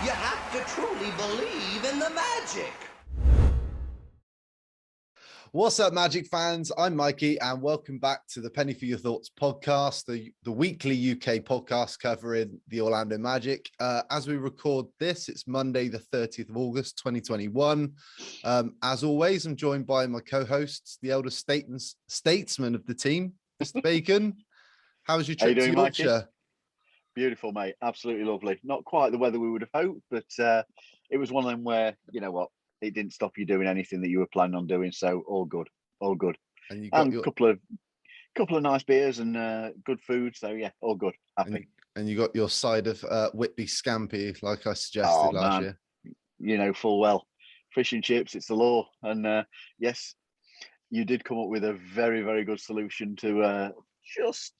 You have to truly believe in the magic. What's up, Magic fans? I'm Mikey, and welcome back to the Penny for Your Thoughts podcast, the weekly UK podcast covering the Orlando Magic. As we record this, it's Monday, the 30th of August, 2021. As always, I'm joined by my co-hosts, the elder statesman of the team, Mr. Bacon. How was your trip to Yorkshire? Mikey? Beautiful, mate. Absolutely lovely. Not quite the weather we would have hoped, but it was one of them where, you know what, it didn't stop you doing anything that you were planning on doing. So all good, all good. And you got a couple of nice beers and good food. So yeah, all good. Happy. And you got your side of Whitby scampi, like I suggested last year. You know full well, fish and chips. It's the law. And yes, you did come up with a very, very good solution to just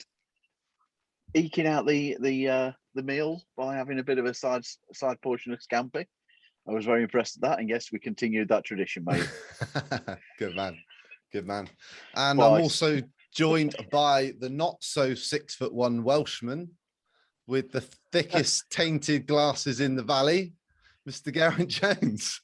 eking out the meal by having a bit of a side portion of scampi. I was very impressed with that, and yes, we continued that tradition, mate. Good man. And I'm also joined by the not so 6'1" Welshman with the thickest tainted glasses in the valley, Mr. Geraint Jones.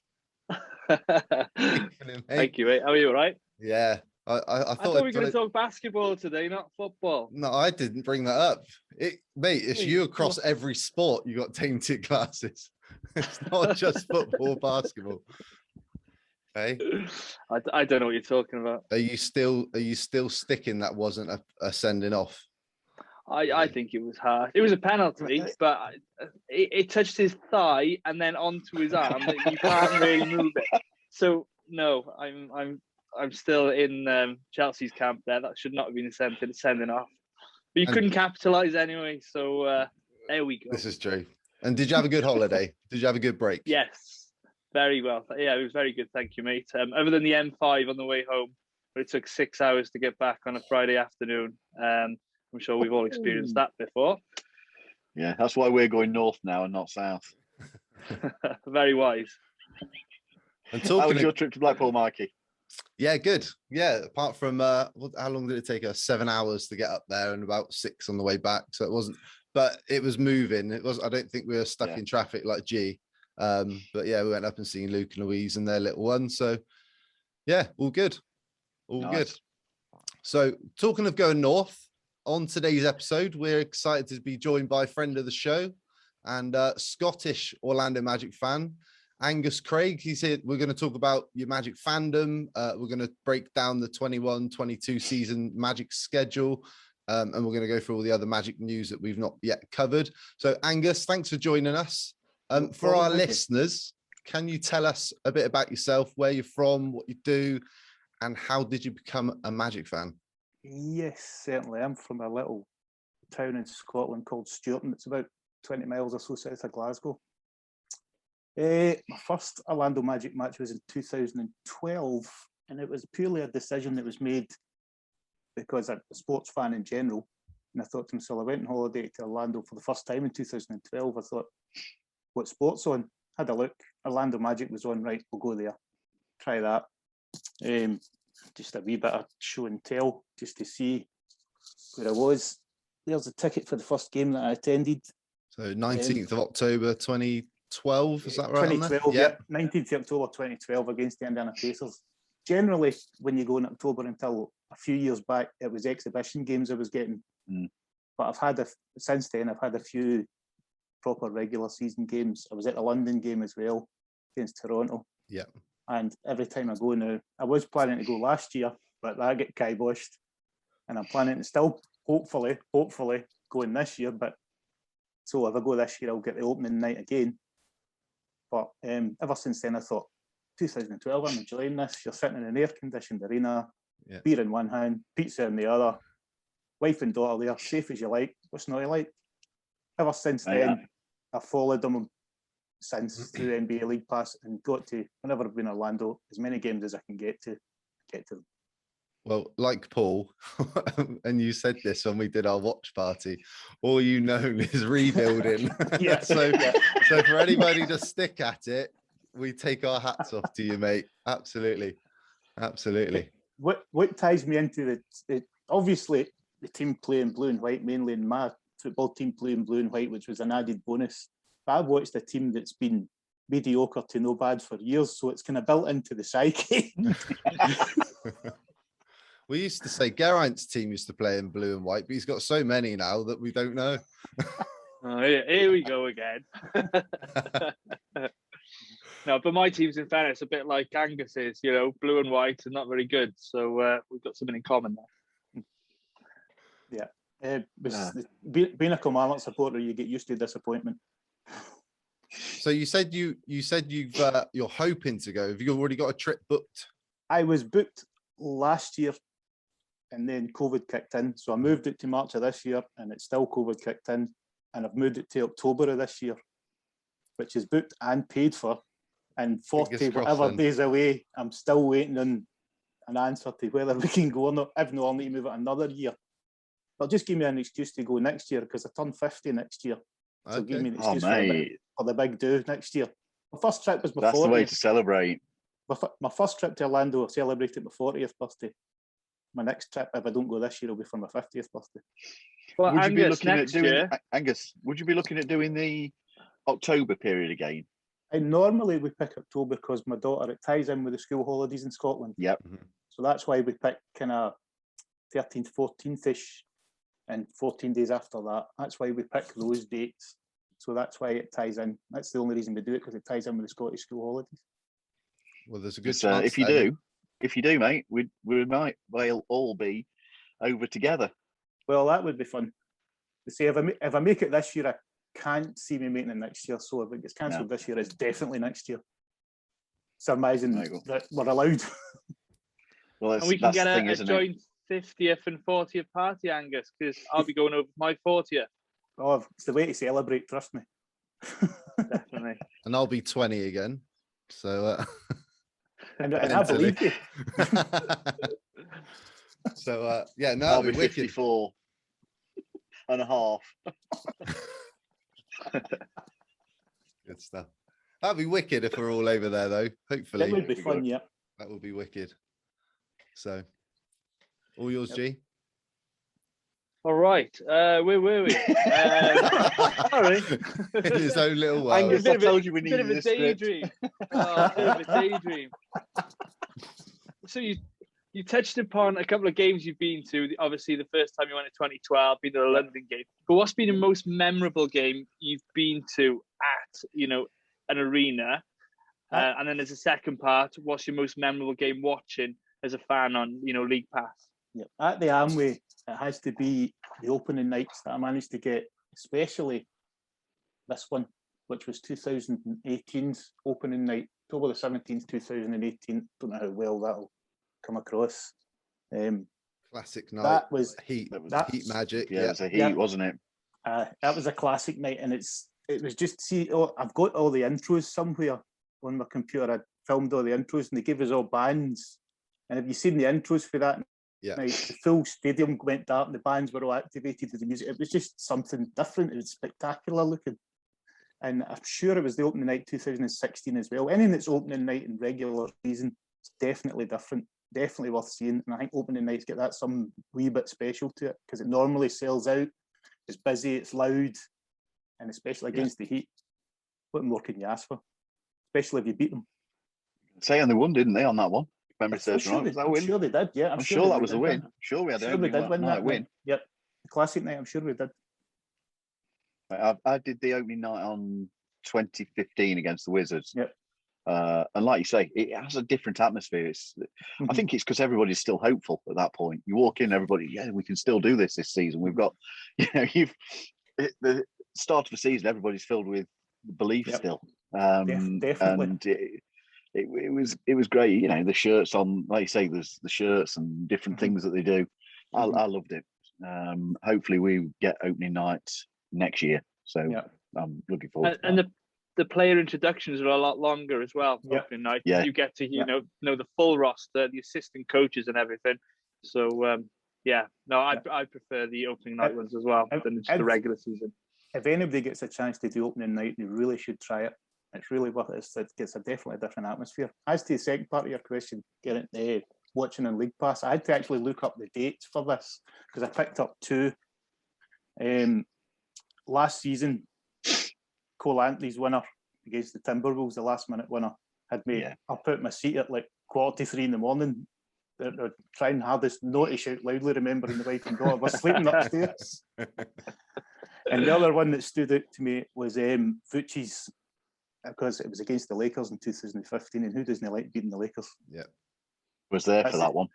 Thank you, mate. How are you? All right? Yeah. I thought we were going to talk basketball today, not football. No, I didn't bring that up. Mate, it's you across every sport. You got tainted glasses. It's not just football, basketball. Okay. I don't know what you're talking about. Are you still sticking that wasn't a sending off? I think it was hard. It was a penalty, but it touched his thigh and then onto his arm. You can't really move it. So no, I'm still in Chelsea's camp there. That should not have been a sending off. But you couldn't capitalise anyway, so there we go. This is true. And did you have a good holiday? Did you have a good break? Yes, very well. Yeah, it was very good. Thank you, mate. Other than the M5 on the way home, where it took 6 hours to get back on a Friday afternoon. I'm sure we've all experienced that before. Yeah, that's why we're going north now and not south. Very wise. And how was your trip to Blackpool, Mikey? Yeah, good. Yeah, apart from how long did it take us? 7 hours to get up there and about 6 on the way back. So it wasn't, but it was moving. It was. I don't think we were stuck in traffic like G. But yeah, we went up and seen Luke and Louise and their little one. So yeah, all good. All good. So talking of going north, on today's episode, we're excited to be joined by a friend of the show and Scottish Orlando Magic fan, Angus Craig. He's here. We're going to talk about your Magic fandom. We're going to break down the 21-22 season Magic schedule. And we're going to go through all the other Magic news that we've not yet covered. So Angus, thanks for joining us. For our listeners, can you tell us a bit about yourself, where you're from, what you do, and how did you become a Magic fan? Yes, certainly. I'm from a little town in Scotland called Sturton. It's about 20 miles or so south of Glasgow. My first Orlando Magic match was in 2012, and it was purely a decision that was made because I'm a sports fan in general. And I thought to myself, I went on holiday to Orlando for the first time in 2012. I thought, what sport's on? Had a look. Orlando Magic was on, right, we'll go there. Try that. Just a wee bit of show and tell, just to see where I was. There's a ticket for the first game that I attended. So 19th of October 2012, is that right? 2012, yeah. 19th of October 2012 against the Indiana Pacers. Generally, when you go in October until a few years back, it was exhibition games I was getting. But since then, I've had a few proper regular season games. I was at the London game as well against Toronto. Yeah. And every time I go now, I was planning to go last year, but that got kiboshed. And I'm planning to still, hopefully, going this year. But so if I go this year, I'll get the opening night again. But ever since then, I thought, 2012, I'm enjoying this. You're sitting in an air-conditioned arena, beer in one hand, pizza in the other, wife and daughter there, safe as you like. What's not you like? Ever since then, I've followed them since through NBA League Pass and got to, whenever I've been in Orlando, as many games as I can get to them. Well, like Paul, and you said this when we did our watch party, all you know is rebuilding. So for anybody to stick at it, we take our hats off to you, mate. Absolutely. What ties me into the obviously the team playing blue and white, mainly in my football team playing blue and white, which was an added bonus. I've watched a team that's been mediocre to no bad for years, so it's kind of built into the psyche. We used to say Geraint's team used to play in blue and white, but he's got so many now that we don't know. Oh, here we go again. No, but my team's in fairness a bit like Angus's, you know, blue and white and not very good. So we've got something in common there. Yeah. Being a Kilmarnock supporter, you get used to disappointment. So you said you're hoping to go. Have you already got a trip booked? I was booked last year, and then COVID kicked in. So I moved it to March of this year, and it's still COVID kicked in. And I've moved it to October of this year, which is booked and paid for. And 40 whatever days away, I'm still waiting on an answer to whether we can go or not. If not, I'll need to move it another year. But just give me an excuse to go next year, because I turn 50 next year. So give me an excuse for the big do next year. My first trip was my 40th. That's the way to celebrate. My first trip to Orlando, I celebrated my 40th birthday. My next trip, if I don't go this year, will be for my 50th birthday. Well, Would you be Angus, looking at next doing, year, Angus, would you be looking at doing the October period again? And normally we pick October because my daughter, it ties in with the school holidays in Scotland. Yep. So that's why we pick kind of 13th, 14th-ish, and 14 days after that. That's why we pick those dates. So that's why it ties in. That's the only reason we do it, because it ties in with the Scottish school holidays. Well, there's a good chance. If you do, mate, we might well all be over together. Well, that would be fun. To say if I make it this year, I can't see me making it next year. So if it gets cancelled this year, it's definitely next year. Surmising that we're allowed. Well, and we can get a joint 50th and 40th party, Angus, because I'll be going over my 40th. Oh, it's the way to celebrate, trust me. Definitely. And I'll be 20 again. So and I believe you. So no, I'll be 54 and a half. Good stuff. That'd be wicked if we're all over there, though. Hopefully, it would be fun. Yeah, that would be wicked. So, all yours, G. All right. Where were we? Sorry. In his own little world. Angus, I told you we needed a bit of a daydream. Oh, a bit of a daydream. So you touched upon a couple of games you've been to. Obviously, the first time you went to 2012, been to the London game. But what's been the most memorable game you've been to at, an arena? And then as a second part, what's your most memorable game watching as a fan on, League Pass? Yeah. At the Amway, it has to be the opening nights that I managed to get, especially this one, which was 2018's opening night, October the 17th, 2018. Don't know how well that'll come across. Classic night. That was Heat Magic. Yeah, it was a heat, wasn't it? That was a classic night, and it was just I've got all the intros somewhere on my computer. I filmed all the intros, and they gave us all bands. And have you seen the intros for that? Yeah. Night, the full stadium went dark, and the bands were all activated to the music. It was just something different. It was spectacular looking. And I'm sure it was the opening night 2016 as well. Anything that's opening night in regular season is definitely different, definitely worth seeing. And I think opening nights get that some wee bit special to it, because it normally sells out. It's busy, it's loud, and especially against the Heat. What more can you ask for? Especially if you beat them. And they won, didn't they, on that one? Memory serves right. Was that a win? I'm sure they did, yeah. I'm sure that was a win. I'm sure we had a night win. Yep. The classic night, I'm sure we did. I did the opening night on 2015 against the Wizards. Yep. And like you say, it has a different atmosphere. I think it's because everybody's still hopeful at that point. You walk in, everybody, we can still do this season. We've got, the start of the season, everybody's filled with belief still. Definitely. And it was great. The shirts on, like you say, there's the shirts and different things that they do. I loved it. Hopefully we get opening night next year. So I'm looking forward to that. And the player introductions are a lot longer as well. Opening night. You get to know the full roster, the assistant coaches and everything. So I prefer the opening night ones as well than just the regular season. If anybody gets a chance to do opening night, they really should try it. It's really worth it. It gets a definitely different atmosphere. As to the second part of your question, Geraint, watching on League Pass, I had to actually look up the dates for this, because I picked up two. Last season, Cole Anthony's winner against the Timberwolves, the last minute winner, had me up at my seat at like 2:45 in the morning. They're trying hardest not to shout loudly, remembering the wife and daughter were sleeping upstairs. And the other one that stood out to me was Vucci's, because it was against the Lakers in 2015, and who doesn't like beating the Lakers? Yeah. Was there for that one.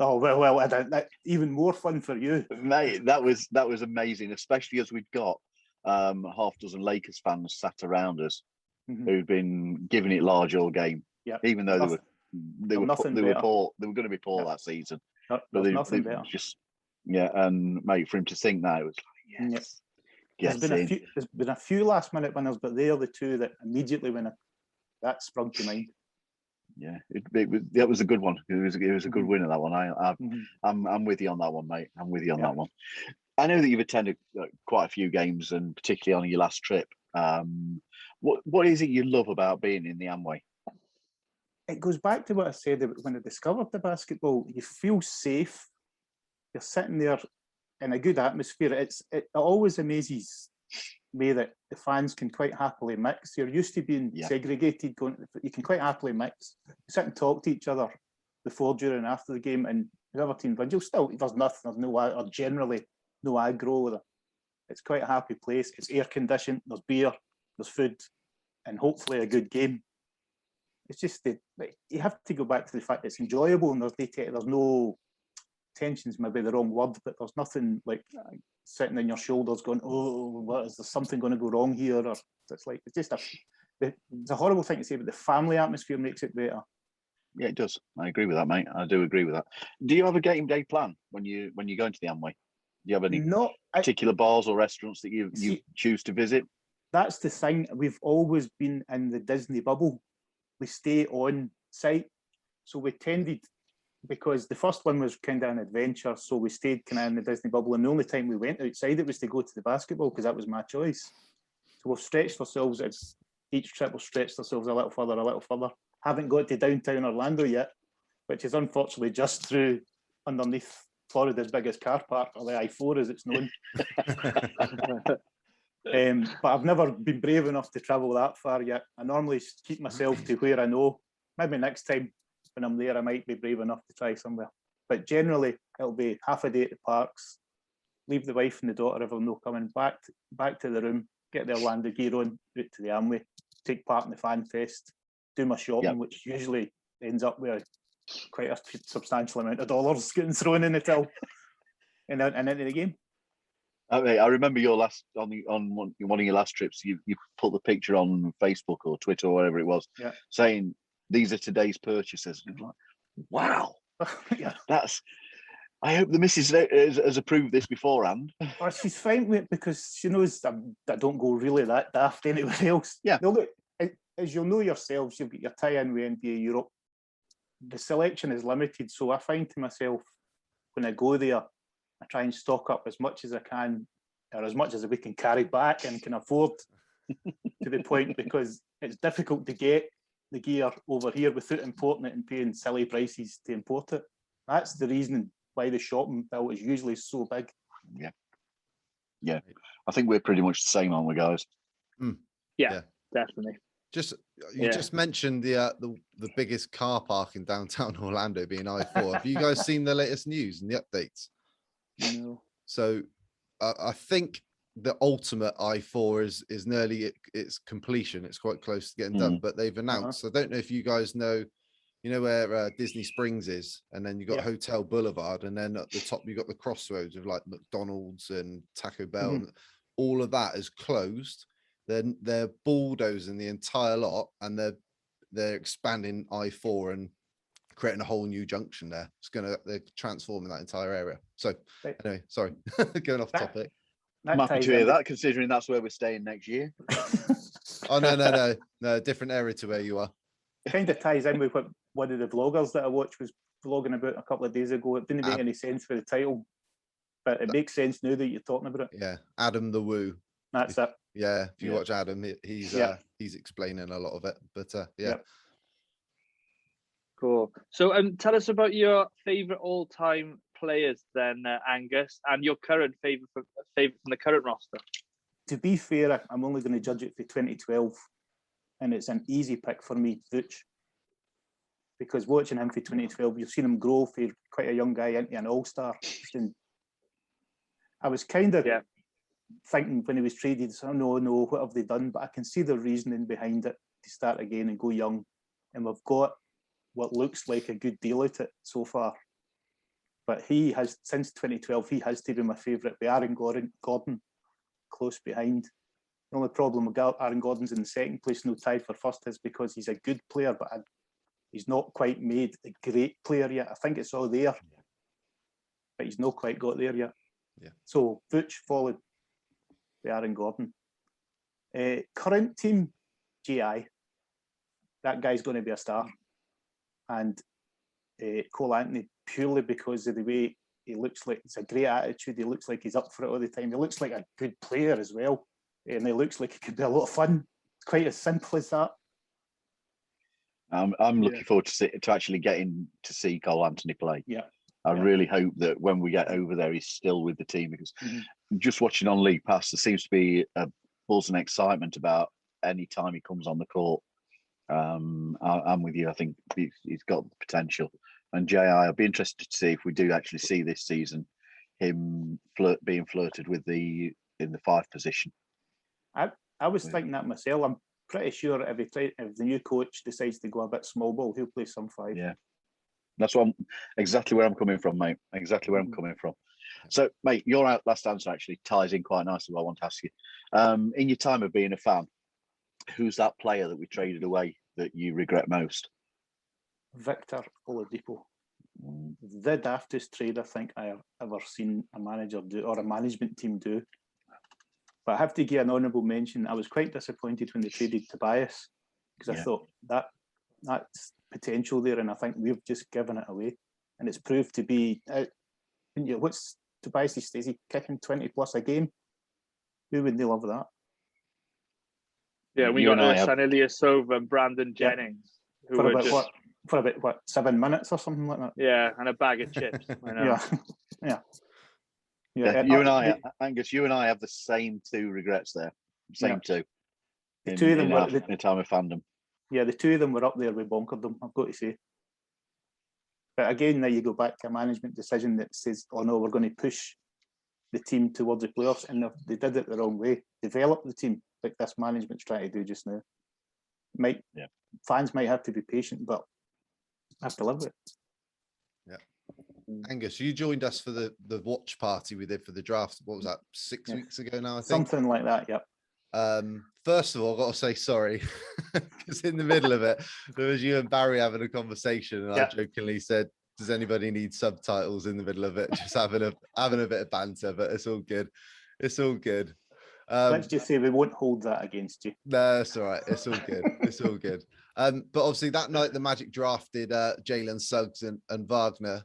Oh, well, that even more fun for you. Mate, that was amazing, especially as we'd got half a dozen Lakers fans sat around us who'd been giving it large all game. Yeah. Even though they were going to be poor that season. But nothing better. And mate, for him to think that, it was like, yes. There's been a few last minute winners, but they are the two that immediately that sprung to mind. Yeah, that was a good one. It was a good winner, that one. I'm with you on that one, mate. I'm with you on that one. I know that you've attended quite a few games, and particularly on your last trip. What is it you love about being in the Amway? It goes back to what I said when I discovered the basketball. You feel safe. You're sitting there in a good atmosphere. It always amazes me that the fans can quite happily mix. You're used to being segregated. You can quite happily mix. You sit and talk to each other before, during, and after the game, and whoever team wins, there's nothing. There's or generally no aggro. It's quite a happy place. It's air conditioned. There's beer. There's food, and hopefully a good game. It's just you have to go back to the fact it's enjoyable, and there's no tension's maybe the wrong word, but there's nothing like sitting on your shoulders going, oh, what is there something going to go wrong here? Or it's just it's a horrible thing to say, but the family atmosphere makes it better. Yeah, it does. I agree with that, mate. I do agree with that. Do you have a game day plan when you go into the Amway? Do you have any particular bars or restaurants that you choose to visit? That's the thing. We've always been in the Disney bubble. We stay on site. So we tended, because the first one was kind of an adventure, so we stayed kind of in the Disney bubble, and the only time we went outside it was to go to the basketball, because that was my choice. So we've stretched ourselves, each trip we've stretched ourselves a little further. Haven't got to downtown Orlando yet, which is unfortunately just through underneath Florida's biggest car park, or the I-4 as it's known. But I've never been brave enough to travel that far yet. I normally keep myself to where I know. Maybe next time when I'm there, I might be brave enough to try somewhere. But generally, it'll be half a day at the parks, leave the wife and the daughter if I'm not coming, back to the room, get the Orlando gear on, out to the Amway, take part in the fan fest, do my shopping, which usually ends up with quite a substantial amount of dollars getting thrown in the till, and into the game. I remember your last on one of your last trips. You put the picture on Facebook or Twitter or whatever it was, saying these are today's purchases. And like, wow, that's. I hope the missus has approved this beforehand. Oh, she's fine with it because she knows I don't go really that daft anywhere else. Yeah. No, look, as you'll know yourselves, you've got your tie-in with NBA Europe. The selection is limited, so I find to myself when I go there, I try and stock up as much as I can, or as much as we can carry back and can afford, to the point, because it's difficult to get the gear over here without importing it and paying silly prices to import it. That's the reason why the shopping bill is usually so big. Yeah. I think we're pretty much the same, aren't we, guys? Yeah, definitely. You just mentioned the biggest car park in downtown Orlando being I-4. Have you guys seen the latest news and the updates? No. So I think the ultimate I-4 is nearly its completion. It's quite close to getting done, but they've announced. I don't know if you guys know, where Disney Springs is, and then you got Hotel Boulevard, and then at the top you got the crossroads of like McDonald's and Taco Bell, and all of that is closed. Then they're bulldozing the entire lot, and they're expanding I-4 and creating a whole new junction there. They're transforming that entire area. So anyway, sorry, going off topic. I'm happy to hear that, considering that's where we're staying next year. Oh no, different area to where you are. Kind of ties in with what one of the vloggers that I watched was vlogging about a couple of days ago. It didn't make any sense for the title, but it makes sense now that you're talking about it. Yeah, Adam the Woo. That's it. Yeah, if you watch Adam, he's explaining a lot of it. But Cool. So tell us about your favourite all-time players then, Angus, and your current favourite from the current roster. to be fair, I'm only going to judge it for 2012, and it's an easy pick for me, Vooch. Because watching him for 2012, you've seen him grow for quite a young guy into an all-star. And I was kind of thinking when he was traded, so no, what have they done? But I can see the reasoning behind it to start again and go young. And we've got what looks like a good deal out of it so far. But he has, since 2012, he has to be my favourite. With Aaron Gordon close behind. The only problem with Aaron Gordon's in the second place, no tied for first, is because he's a good player, but he's not quite made a great player yet. I think it's all there, but he's not quite got there yet. Yeah. So Vooch followed by Aaron Gordon. Current team, GI. That guy's going to be a star. And Cole Anthony, purely because of the way he looks like, it's a great attitude. He looks like he's up for it all the time. He looks like a good player as well. And he looks like it could be a lot of fun. It's quite as simple as that. I'm looking forward to actually getting to see Cole Anthony play. Yeah. I really hope that when we get over there, he's still with the team, because just watching on League Pass, there seems to be a buzz and excitement about any time he comes on the court. I'm with you. I think he's got the potential. And JI, I'll be interested to see if we do actually see this season him being flirted with in the 5 position. I was thinking that myself. I'm pretty sure if the new coach decides to go a bit small ball, he'll play some 5. Yeah, that's exactly where I'm coming from, mate. Exactly where I'm coming from. So, mate, your last answer actually ties in quite nicely with what I want to ask you. In your time of being a fan, who's that player that we traded away that you regret most? Victor Oladipo. The daftest trade I think I have ever seen a manager do, or a management team do. But I have to give an honourable mention. I was quite disappointed when they traded Tobias, because I thought that's potential there, and I think we've just given it away. And it's proved to be, what's Tobias? Is he kicking 20 plus a game? Who would they love that? Yeah, we got Ersan Ilyasova and Brandon Jennings. Who for about 7 minutes or something like that. Yeah, and a bag of chips. I know. Yeah. You and I, Angus, you and I have the same 2 regrets there. Same 2. The 2 of them were in a time of fandom. Yeah, the 2 of them were up there with bonkerdom, I've got to say. But again, now you go back to a management decision that says, oh no, we're going to push the team towards the playoffs, and they did it the wrong way. Develop the team like this management's trying to do just now. Fans might have to be patient, but have to live with it. Yeah. Angus, you joined us for the watch party we did for the draft. What was that, 6 weeks ago now, I think? Something like that, yep. First of all, I've got to say sorry, because in the middle of it, there was you and Barry having a conversation, and I jokingly said, does anybody need subtitles in the middle of it? Just having a bit of banter, but it's all good. It's all good. Let's just say we won't hold that against you. No, it's all right. It's all good. It's all good. But obviously that night the Magic drafted Jalen Suggs and Wagner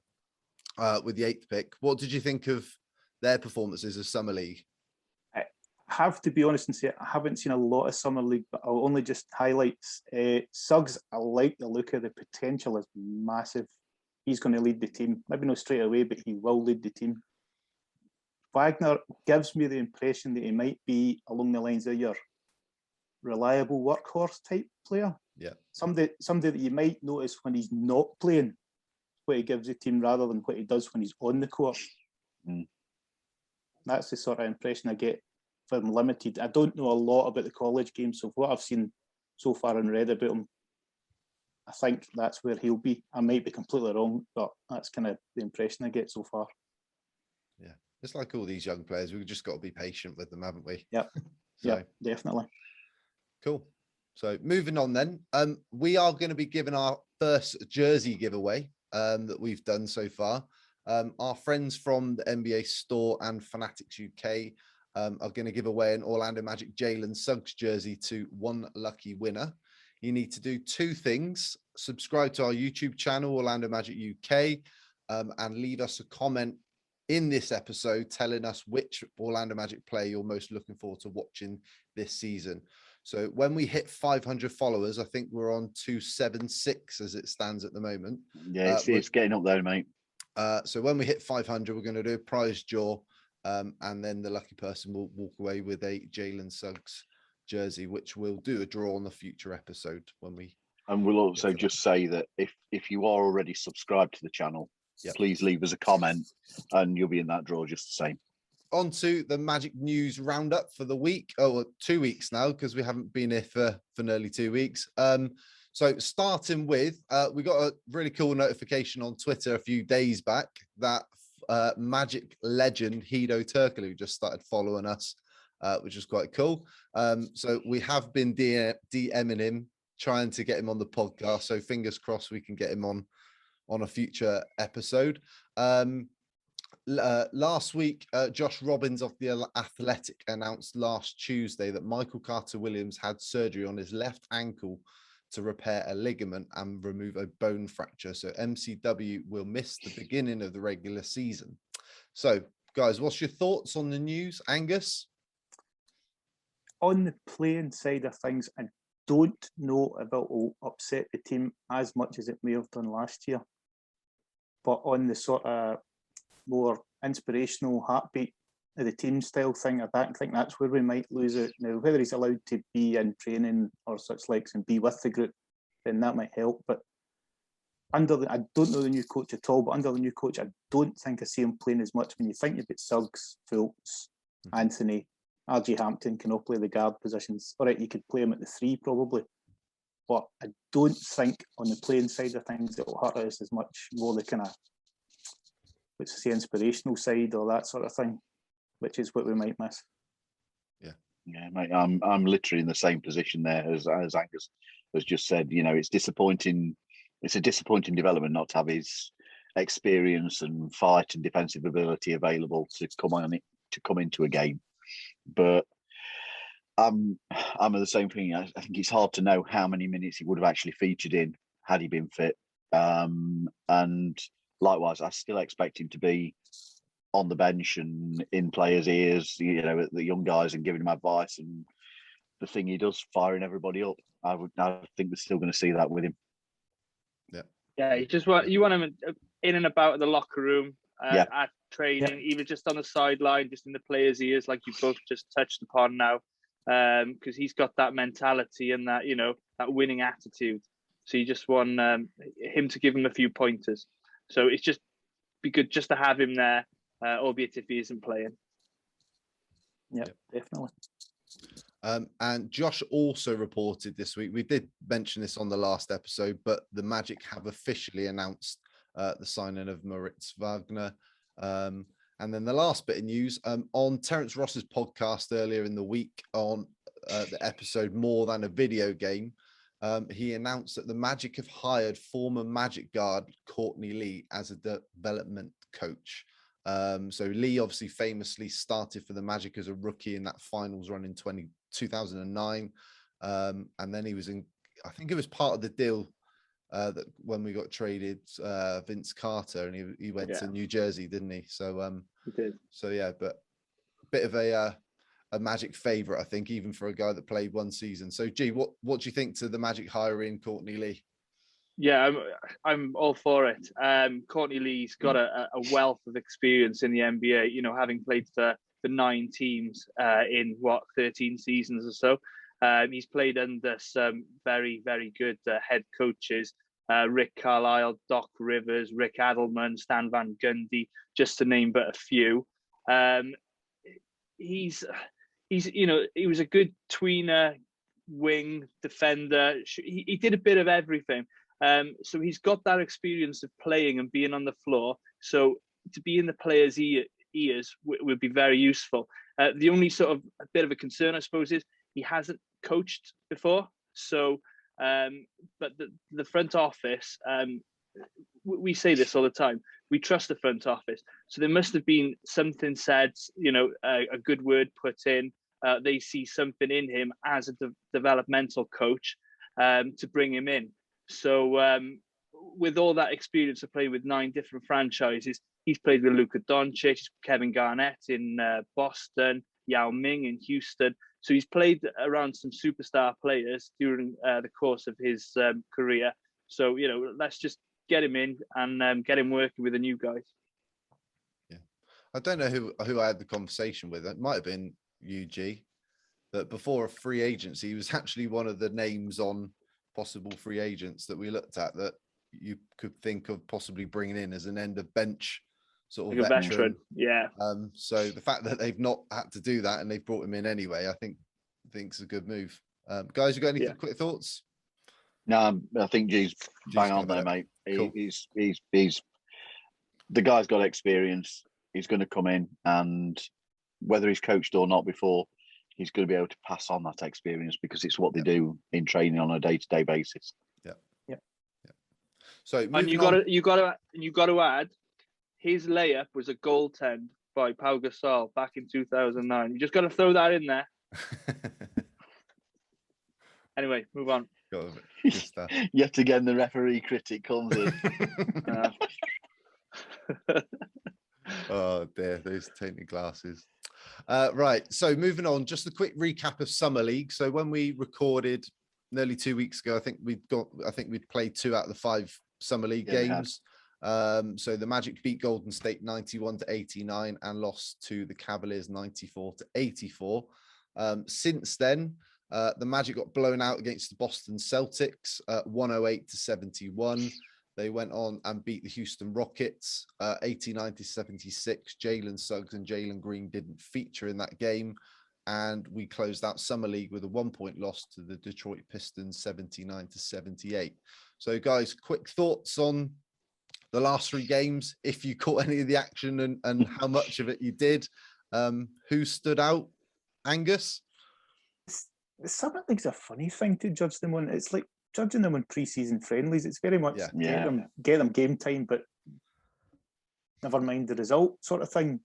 with the 8th pick. What did you think of their performances of Summer League? I have to be honest and say I haven't seen a lot of Summer League, but I'll only just highlight Suggs. I like the look of the potential is massive. He's going to lead the team. Maybe not straight away, but he will lead the team. Wagner gives me the impression that he might be along the lines of your reliable workhorse type player. Yeah. Somebody that you might notice when he's not playing, what he gives the team rather than what he does when he's on the court. That's the sort of impression I get from limited. I don't know a lot about the college game, so what I've seen so far and read about him, I think that's where he'll be. I might be completely wrong, but that's kind of the impression I get so far. Yeah, it's like all these young players. We've just got to be patient with them, haven't we? Yep. Yeah, definitely. Cool. So moving on then, we are going to be giving our first jersey giveaway that we've done so far. Our friends from the NBA store and Fanatics UK are going to give away an Orlando Magic Jalen Suggs jersey to one lucky winner. You need to do 2 things: subscribe to our YouTube channel, Orlando Magic UK, and leave us a comment in this episode telling us which Orlando Magic player you're most looking forward to watching this season. So when we hit 500 followers, I think we're on 276 as it stands at the moment. Yeah, it's getting up there, mate. So when we hit 500, we're going to do a prize draw And then the lucky person will walk away with a Jalen Suggs jersey, which we'll do a draw on the future episode when we. And we'll also just say that if you are already subscribed to the channel, please leave us a comment and you'll be in that draw just the same. On to the Magic News Roundup for the week. 2 weeks now, because we haven't been here for nearly 2 weeks. So starting with, we got a really cool notification on Twitter a few days back that Magic legend Hedo Turkoglu just started following us, which is quite cool. So we have been DMing him, trying to get him on the podcast. So fingers crossed we can get him on a future episode. Last week, Josh Robbins of the Athletic announced last Tuesday that Michael Carter-Williams had surgery on his left ankle to repair a ligament and remove a bone fracture. So MCW will miss the beginning of the regular season. So, guys, what's your thoughts on the news, Angus? On the playing side of things, I don't know if it will upset the team as much as it may have done last year. But on the sort of more inspirational heartbeat of the team style thing, I think that's where we might lose it. Now, whether he's allowed to be in training or such likes and be with the group, then that might help. But I don't know the new coach at all, but under the new coach, I don't think I see him playing as much. When you think about Suggs, Fultz, Anthony, RJ Hampton can all play the guard positions. All right, you could play him at the 3 probably. But I don't think on the playing side of things it will hurt us as much, more the kind of, let's say, inspirational side or that sort of thing, which is what we might miss. Yeah, mate, I'm literally in the same position there as Angus has just said. You know, it's disappointing. It's a disappointing development not to have his experience and fight and defensive ability available to come into a game. But I'm of the same thing. I think it's hard to know how many minutes he would have actually featured in had he been fit. And likewise, I still expect him to be on the bench and in players' ears, you know, the young guys, and giving them advice. And the thing he does, firing everybody up. I think we're still going to see that with him. Yeah, you want him in and about the locker room, at training, even just on the sideline, just in the players' ears, like you both just touched upon now, because he's got that mentality and that, you know, that winning attitude. So you just want him to give him a few pointers. So it's just be good just to have him there, albeit if he isn't playing. Yeah, definitely. And Josh also reported this week, we did mention this on the last episode, but the Magic have officially announced the signing of Moritz Wagner. And then the last bit of news, on Terence Ross's podcast earlier in the week on the episode More Than a Video Game, he announced that the Magic have hired former Magic guard Courtney Lee as a development coach. So Lee obviously famously started for the Magic as a rookie in that finals run in 2009. And then he was I think it was part of the deal that when we got traded Vince Carter, and he went to New Jersey, didn't he? So he did. So yeah, but a bit of a Magic favorite, I think, even for a guy that played one season. So G, what do you think to the Magic hiring Courtney Lee? Yeah, I'm all for it. Courtney Lee's got a wealth of experience in the NBA, you know, having played for 9 teams in 13 seasons or so. He's played under some very, very good head coaches, Rick Carlisle, Doc Rivers, Rick Adelman, Stan Van Gundy, just to name but a few. He's you know, he was a good tweener, wing, defender. He did a bit of everything. So he's got that experience of playing and being on the floor. So to be in the players' ears would be very useful. The only sort of a bit of a concern, I suppose, is he hasn't coached before. So, but the front office, we say this all the time, we trust the front office. So there must have been something said, you know, a good word put in. They see something in him as a developmental coach to bring him in. So with all that experience of playing with 9 different franchises, he's played with Luka Doncic, Kevin Garnett in Boston, Yao Ming in Houston. So he's played around some superstar players during the course of his career. So, you know, let's just get him in and get him working with the new guys. Yeah, I don't know who I had the conversation with. It might have been UG. That before a free agency, he was actually one of the names on possible free agents that we looked at that you could think of possibly bringing in as an end of bench sort of like veteran. Yeah. So the fact that they've not had to do that and they've brought him in anyway, I think it's a good move. Guys, you got any quick thoughts? No, I think G's bang on there, mate. Cool. He's the guy's got experience. He's going to come in, and whether he's coached or not before, he's going to be able to pass on that experience because it's what they do in training on a day-to-day basis. Yeah. So, and you got to add, his layup was a goaltend by Pau Gasol back in 2009. You just got to throw that in there. Anyway, move on. Good stuff. Yet again, the referee critic comes in. Oh dear, those tainted glasses. Right, so moving on, just a quick recap of Summer League. So when we recorded nearly 2 weeks ago, I think we'd played 2 out of the 5 Summer League games. So the Magic beat Golden State 91-89 and lost to the Cavaliers 94-84. Since then, the Magic got blown out against the Boston Celtics 108-71. They went on and beat the Houston Rockets 89-76. Jalen Suggs and Jalen Green didn't feature in that game. And we closed out Summer League with a 1-point loss to the Detroit Pistons 79-78. So guys, quick thoughts on the last 3 games, if you caught any of the action and how much of it you did. Who stood out? Angus? The Summer League's a funny thing to judge them on. It's like judging them on pre-season friendlies. It's very much get them game time, but never mind the result sort of thing.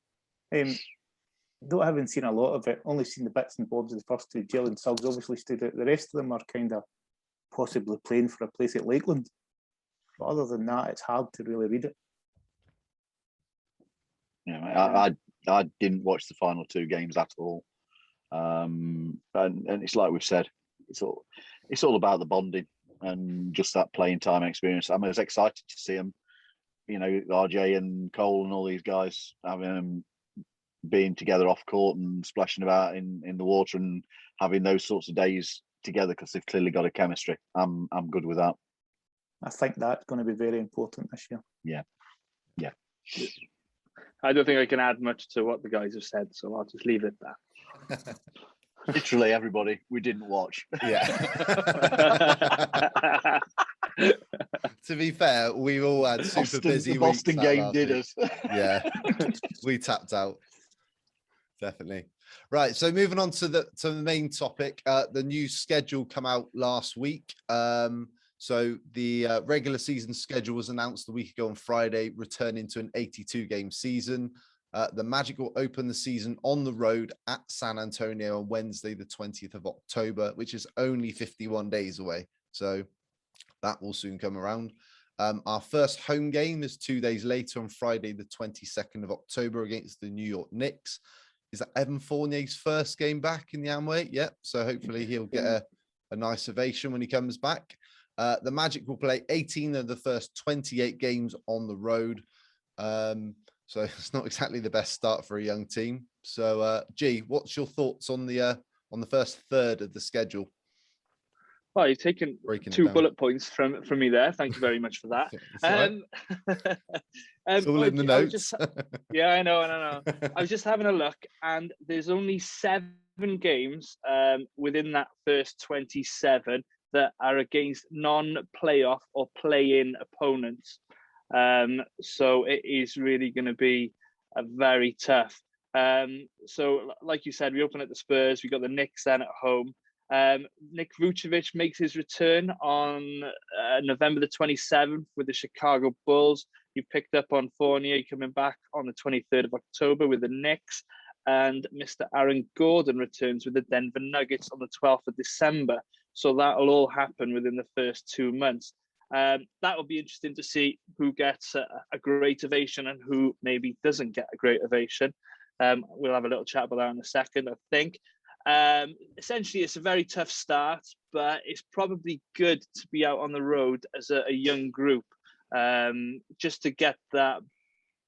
Though I haven't seen a lot of it, only seen the bits and bobs of the first 2. Jalen Suggs obviously stood out. The rest of them are kind of possibly playing for a place at Lakeland. But other than that, it's hard to really read it. Yeah, I didn't watch the final 2 games at all. And it's like we've said, it's all about the bonding and just that playing time experience. I'm as excited to see them, RJ and Cole and all these guys having being together off court and splashing about in the water and having those sorts of days together because they've clearly got a chemistry. I'm good with that. I think that's going to be very important this year. Yeah. I don't think I can add much to what the guys have said, so I'll just leave it at that. Literally everybody we didn't watch. Yeah. To be fair, we all had super busy the Boston weeks. game did us. Yeah, we tapped out. Definitely. Right. So moving on to the main topic, the new schedule come out last week. So the regular season schedule was announced a week ago on Friday, returning to an 82-game season. The Magic will open the season on the road at San Antonio on Wednesday, the 20th of October, which is only 51 days away. So that will soon come around. Our first home game is 2 days later on Friday, the 22nd of October against the New York Knicks. Is that Evan Fournier's first game back in the Amway? Yep. So hopefully he'll get a nice ovation when he comes back. The Magic will play 18 of the first 28 games on the road. So it's not exactly the best start for a young team. So, G, what's your thoughts on the first third of the schedule? Well, you've taken 2 bullet points from me there. Thank you very much for that. It's all in the notes. Yeah, I know. I was just having a look, and there's only 7 games within that first 27 that are against non-playoff or play-in opponents. So it is really going to be a very tough. So like you said, we open at the Spurs. We got the Knicks then at home. Nick Vucevic makes his return on November the 27th with the Chicago Bulls. He picked up on Fournier coming back on the 23rd of October with the Knicks. And Mr. Aaron Gordon returns with the Denver Nuggets on the 12th of December. So that'll all happen within the first 2 months. That will be interesting to see who gets a great ovation and who maybe doesn't get a great ovation. We'll have a little chat about that in a second, I think. Essentially, it's a very tough start, but it's probably good to be out on the road as a young group, just to get that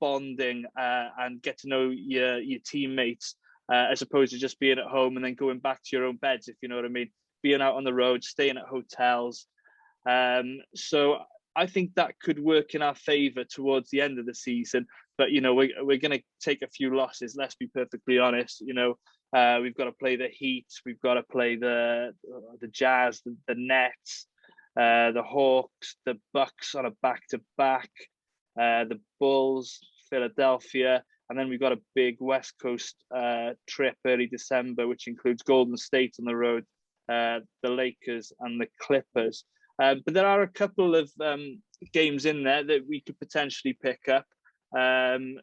bonding and get to know your teammates, as opposed to just being at home and then going back to your own beds, if you know what I mean. Being out on the road, staying at hotels. So I think that could work in our favour towards the end of the season. But, you know, we're going to take a few losses, let's be perfectly honest. You know, we've got to play the Heat, we've got to play the Jazz, the Nets, the Hawks, the Bucks on a back-to-back, the Bulls, Philadelphia, and then we've got a big West Coast trip early December, which includes Golden State on the road, the Lakers and the Clippers. But there are a couple of games in there that we could potentially pick up.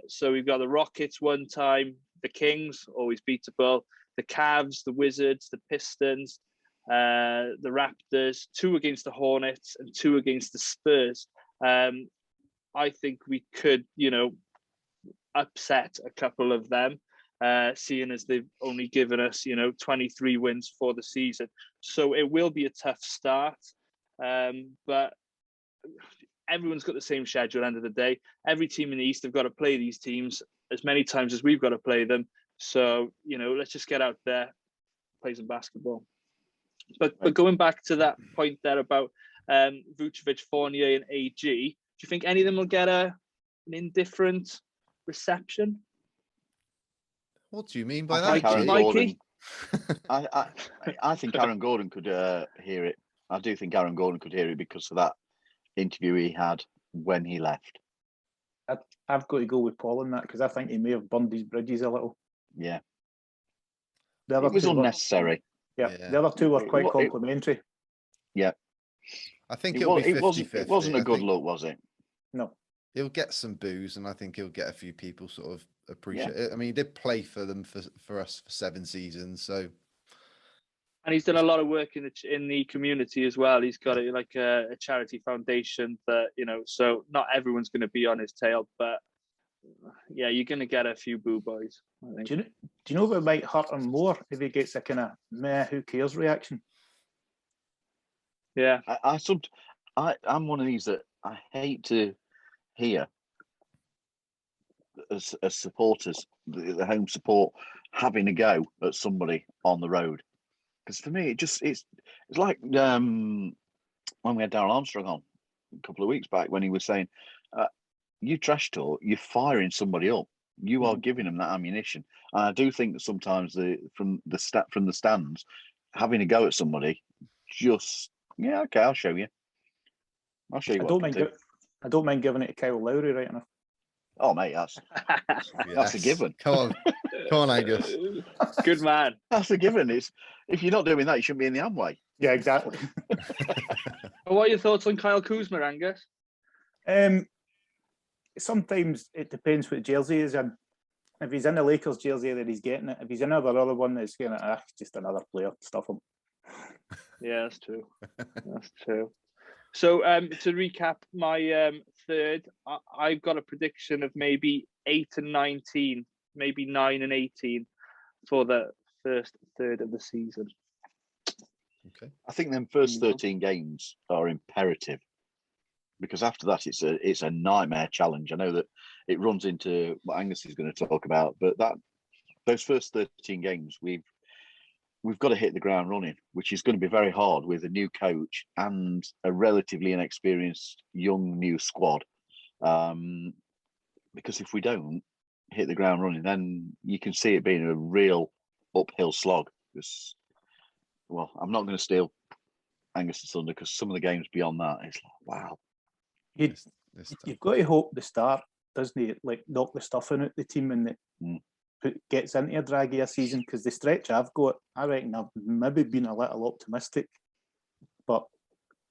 So we've got the Rockets one time, the Kings, always beatable, the Cavs, the Wizards, the Pistons, the Raptors, 2 against the Hornets and 2 against the Spurs. I think we could, you know, upset a couple of them, seeing as they've only given us, you know, 23 wins for the season. So it will be a tough start, but everyone's got the same schedule at the end of the day. Every team in the East have got to play these teams as many times as we've got to play them. So, you know, let's just get out there, play some basketball. But going back to that point there about Vucevic, Fournier and AG, do you think any of them will get an indifferent reception? What do you mean by I that? think Mikey? I think Aaron Gordon could hear it. I do think Aaron Gordon could hear it because of that interview he had when he left. I've got to go with Paul on that because I think he may have burned his bridges a little. Yeah. The other It was two unnecessary. Yeah, Yeah. the other two were quite It- complimentary. Yeah. I think It, it'll was, be it, 50-50. it wasn't a I good think look, was it? No, He'll get some boos, and I think he'll get a few people sort of appreciate it. I mean, he did play for them for us for 7 seasons, so. And he's done a lot of work in the community as well. He's got a charity foundation that, you know, so not everyone's going to be on his tail, but yeah, you're going to get a few boo boys, I think. do you know what might hurt him more if he gets a kind of meh, who cares reaction? Yeah. I'm one of these that I hate to hear as supporters, the home support, having a go at somebody on the road. Because for me, it's like when we had Darryl Armstrong on a couple of weeks back when he was saying, you trash talk, you're firing somebody up. You are giving them that ammunition. And I do think that sometimes from the stands, having a go at somebody, just okay, I'll show you. I'll show you what I can do. I don't mind giving it to Kyle Lowry right enough. Oh mate, that's a given. Come on, Angus. Good man. That's a given. It's if you're not doing that, you shouldn't be in the Amway. Yeah, exactly. What are your thoughts on Kyle Kuzma, Angus? Sometimes it depends what jersey he's in. If he's in the Lakers jersey, then he's getting it. If he's in another one, it's kind of just another player. Stuff him. Yeah, that's true. That's true. So to recap my third, I've got a prediction of maybe 8 and 19, maybe 9 and 18 for the first third of the season. Okay. I think them first 13 games are imperative because after that it's a nightmare challenge. I know that it runs into what Angus is going to talk about, but those first 13 games we've got to hit the ground running, which is going to be very hard with a new coach and a relatively inexperienced young new squad. Because if we don't hit the ground running, then you can see it being a real uphill slog. Because, well, I'm not going to steal Angus' thunder because some of the games beyond that, it's like, wow. You've got to hope the start doesn't it like knock the stuffing out the team and that gets into a draggier season because the stretch I've got, I reckon I've maybe been a little optimistic, but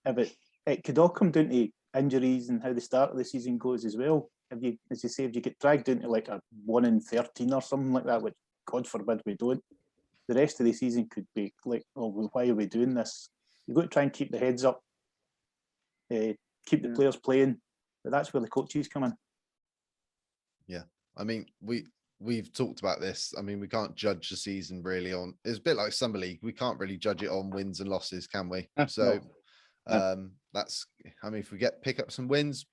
if it could all come down to injuries and how the start of the season goes as well. If you, as you say, if you get dragged into like a 1 in 13 or something like that, which God forbid we don't, the rest of the season could be like, oh, well, why are we doing this? You've got to try and keep the heads up, keep the players playing, but that's where the coaches come in. Yeah, I mean, we've talked about this. I mean, we can't judge the season really on. It's a bit like Summer League. We can't really judge it on wins and losses, can we? So, that's. I mean, if we pick up some wins,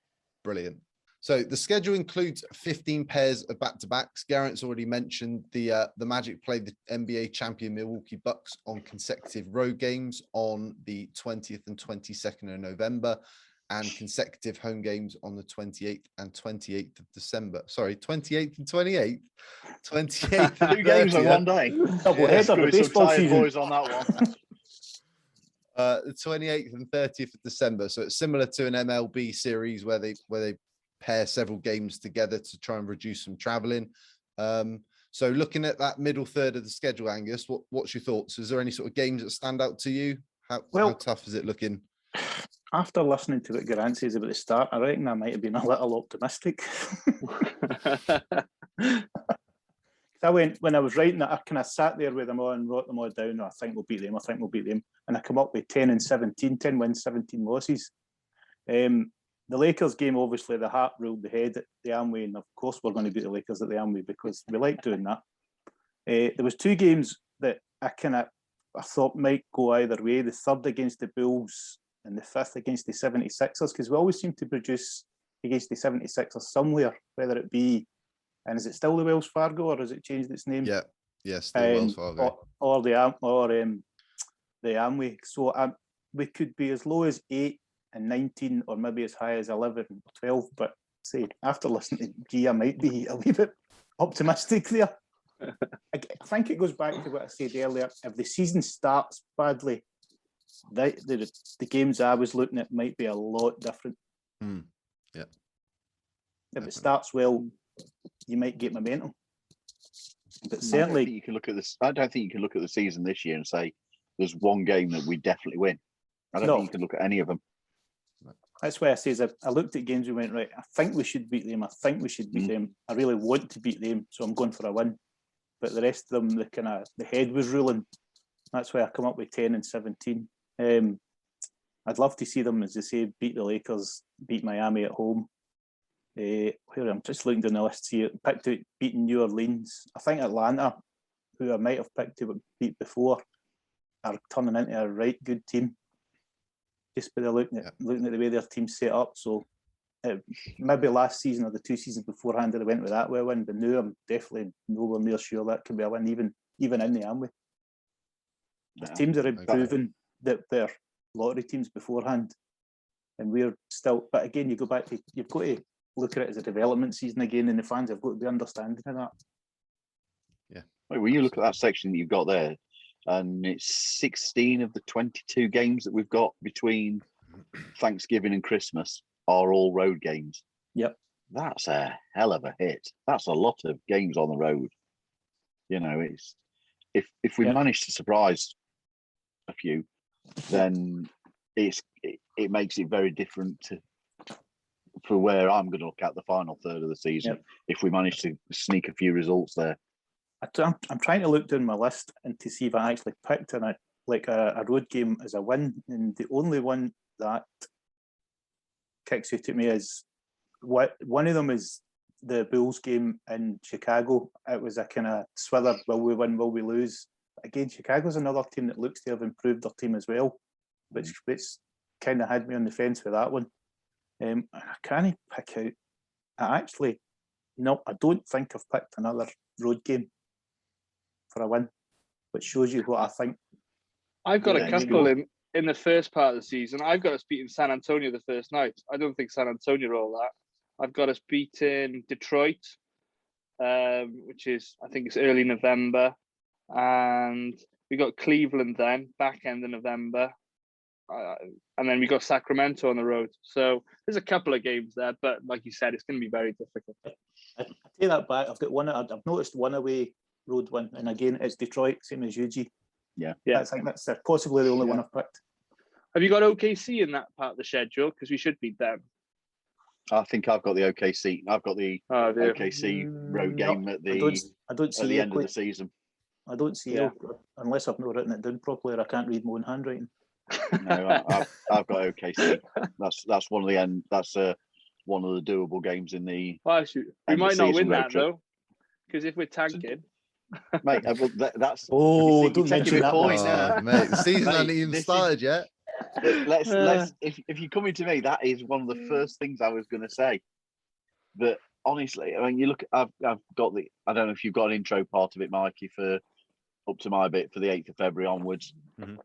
brilliant. So the schedule includes 15 pairs of back-to-backs. Geraint's already mentioned the Magic played the NBA champion Milwaukee Bucks on consecutive road games on the 20th and 22nd of November, and consecutive home games on the 28th and 28th of December. Sorry, 28th and 28th? 28th and 2 games on 30th. one day. Double header, the Screwing some baseball tired season. boys on that one. The 28th and 30th of December. So it's similar to an MLB series where they pair several games together to try and reduce some traveling. So looking at that middle third of the schedule, Angus, what's your thoughts? Is there any sort of games that stand out to you? How tough is it looking? After listening to what Geraint says about the start, I reckon I might have been a little optimistic. When I was writing it, I kind of sat there with them all and wrote them all down. I think we'll beat them. I think we'll beat them. And I come up with 10 and 17, 10 wins, 17 losses. The Lakers game, obviously, the heart ruled the head at the Amway, and of course we're going to beat the Lakers at the Amway because we like doing that. There was 2 games that I thought might go either way. The third against the Bulls and the 5th against the 76ers, because we always seem to produce against the 76ers somewhere, whether it be, and is it still the Wells Fargo or has it changed its name? Yeah, still Wells Fargo. Or the Amway. So we could be as low as 8 and 19, or maybe as high as 11 or 12. But say after listening to G, I might be a wee bit optimistic there. I think it goes back to what I said earlier. If the season starts badly, the games I was looking at might be a lot different. Yeah. If it starts well, you might get momentum. But certainly, I don't think you can look at this. I don't think you can look at the season this year and say there's one game that we definitely win. I don't think you can look at any of them. That's why I says I looked at games and went, right, I think we should beat them. I think we should beat them. I really want to beat them, so I'm going for a win. But the rest of them, the head was ruling. That's why I come up with 10 and 17. I'd love to see them, as they say, beat the Lakers, beat Miami at home. I'm just looking down the list here. Picked out beating New Orleans. I think Atlanta, who I might have picked to beat before, are turning into a right good team. Just by looking at the way their team's set up. So maybe last season or the 2 seasons beforehand, I went with that way a win, but now I'm definitely nowhere near sure that can be a win, even in the Amway. The teams are improving their lottery teams beforehand, and we're still. But again, you go back to you've got to look at it as a development season again, and the fans have got to be understanding of that. Yeah. When you look at that section that you've got there, and it's 16 of the 22 games that we've got between Thanksgiving and Christmas are all road games. Yep. That's a hell of a hit. That's a lot of games on the road. You know, it's if we manage to surprise a few, then it makes it very different for where I'm going to look at the final third of the season. Yep. If we manage to sneak a few results there. I'm trying to look down my list and to see if I actually picked a road game as a win, and the only one that kicks out at me is one of them is the Bulls game in Chicago. It was a kind of swither: will we win? Will we lose? Again, Chicago's another team that looks to have improved their team as well, which kind of had me on the fence with that one. I can't pick out. I don't think I've picked another road game for a win, which shows you what I think. I've got a couple in the first part of the season. I've got us beating San Antonio the first night. I don't think San Antonio are all that. I've got us beating Detroit, which is, I think it's early November. And we got Cleveland then, back end of November. And then we got Sacramento on the road. So there's a couple of games there, but like you said, it's going to be very difficult. I take that back. I've got one. I've noticed one away road win, and again, it's Detroit, same as UG. Yeah. I think that's possibly the only one I've picked. Have you got OKC in that part of the schedule? Because we should beat them. I think I've got the OKC. I've got the OKC road game at the end of the season. I don't see it unless I've not written it down properly, or I can't read my own handwriting. No, I've got OKC. That's one of the end. That's one of the doable games in the. Well, we might not win that though, because if we're tanking, mate, that's. Don't mention that point, mate. The season hasn't even started yet. Let's if you're coming to me, that is one of the first things I was going to say. But honestly, I mean, you look. I've got the. I don't know if you've got an intro part of it, Mikey, for up to my bit for the 8th of February onwards. Mhm.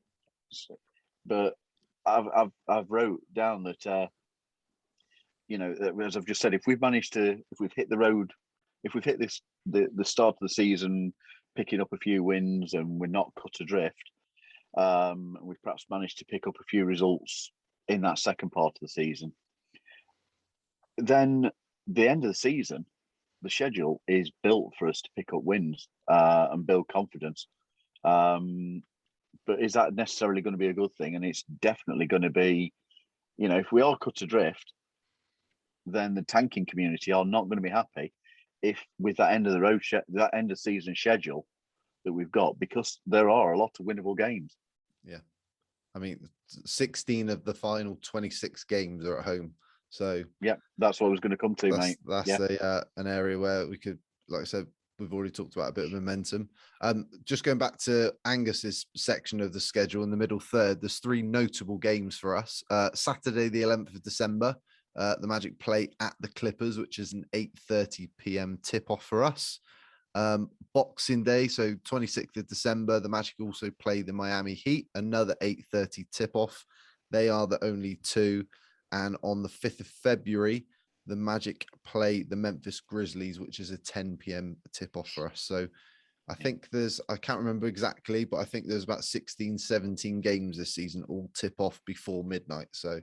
But I've wrote down that as I've just said, if we've hit the road, if we've hit the start of the season, picking up a few wins and we're not cut adrift, we've perhaps managed to pick up a few results in that second part of the season. Then the end of the season, the schedule is built for us to pick up wins and build confidence. But is that necessarily going to be a good thing? And it's definitely going to be, if we are cut adrift, then the tanking community are not going to be happy if with that end of the road, that end of season schedule that we've got, because there are a lot of winnable games. Yeah. I mean, 16 of the final 26 games are at home. So yeah, that's what I was going to come to, mate. That's an area where we could, like I said, we've already talked about a bit of momentum. Just going back to Angus's section of the schedule in the middle third, there's 3 notable games for us. Saturday, the 11th of December, the Magic play at the Clippers, which is an 8:30 p.m. tip-off for us. Boxing Day, so 26th of December, the Magic also play the Miami Heat, another 8:30 tip-off. They are the only 2. And on the 5th of February, the Magic play the Memphis Grizzlies, which is a 10 p.m. tip-off for us. So I think I can't remember exactly, but I think there's about 16, 17 games this season, all tip off before midnight. So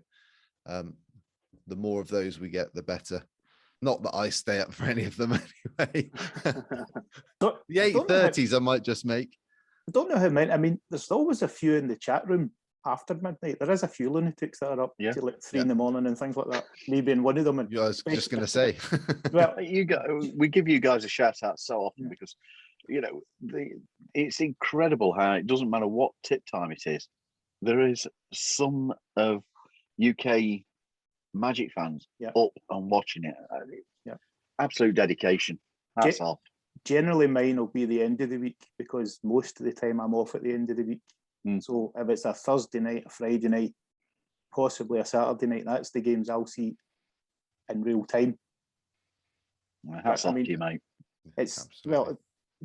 the more of those we get, the better. Not that I stay up for any of them anyway. The 8:30s I might just make. I don't know how many. I mean, there's always a few in the chat room after midnight. There is a few lunatics that are up to like 3 in the morning and things like that. Maybe in one of them. And I was just going to say. Well, we give you guys a shout out so often because, it's incredible how it doesn't matter what tip time it is. There is some of UK Magic fans up and watching it. Absolute dedication. That's all. Generally, mine will be the end of the week because most of the time I'm off at the end of the week. So if it's a Thursday night, a Friday night, possibly a Saturday night, that's the games I'll see in real time. That's off to you, mate.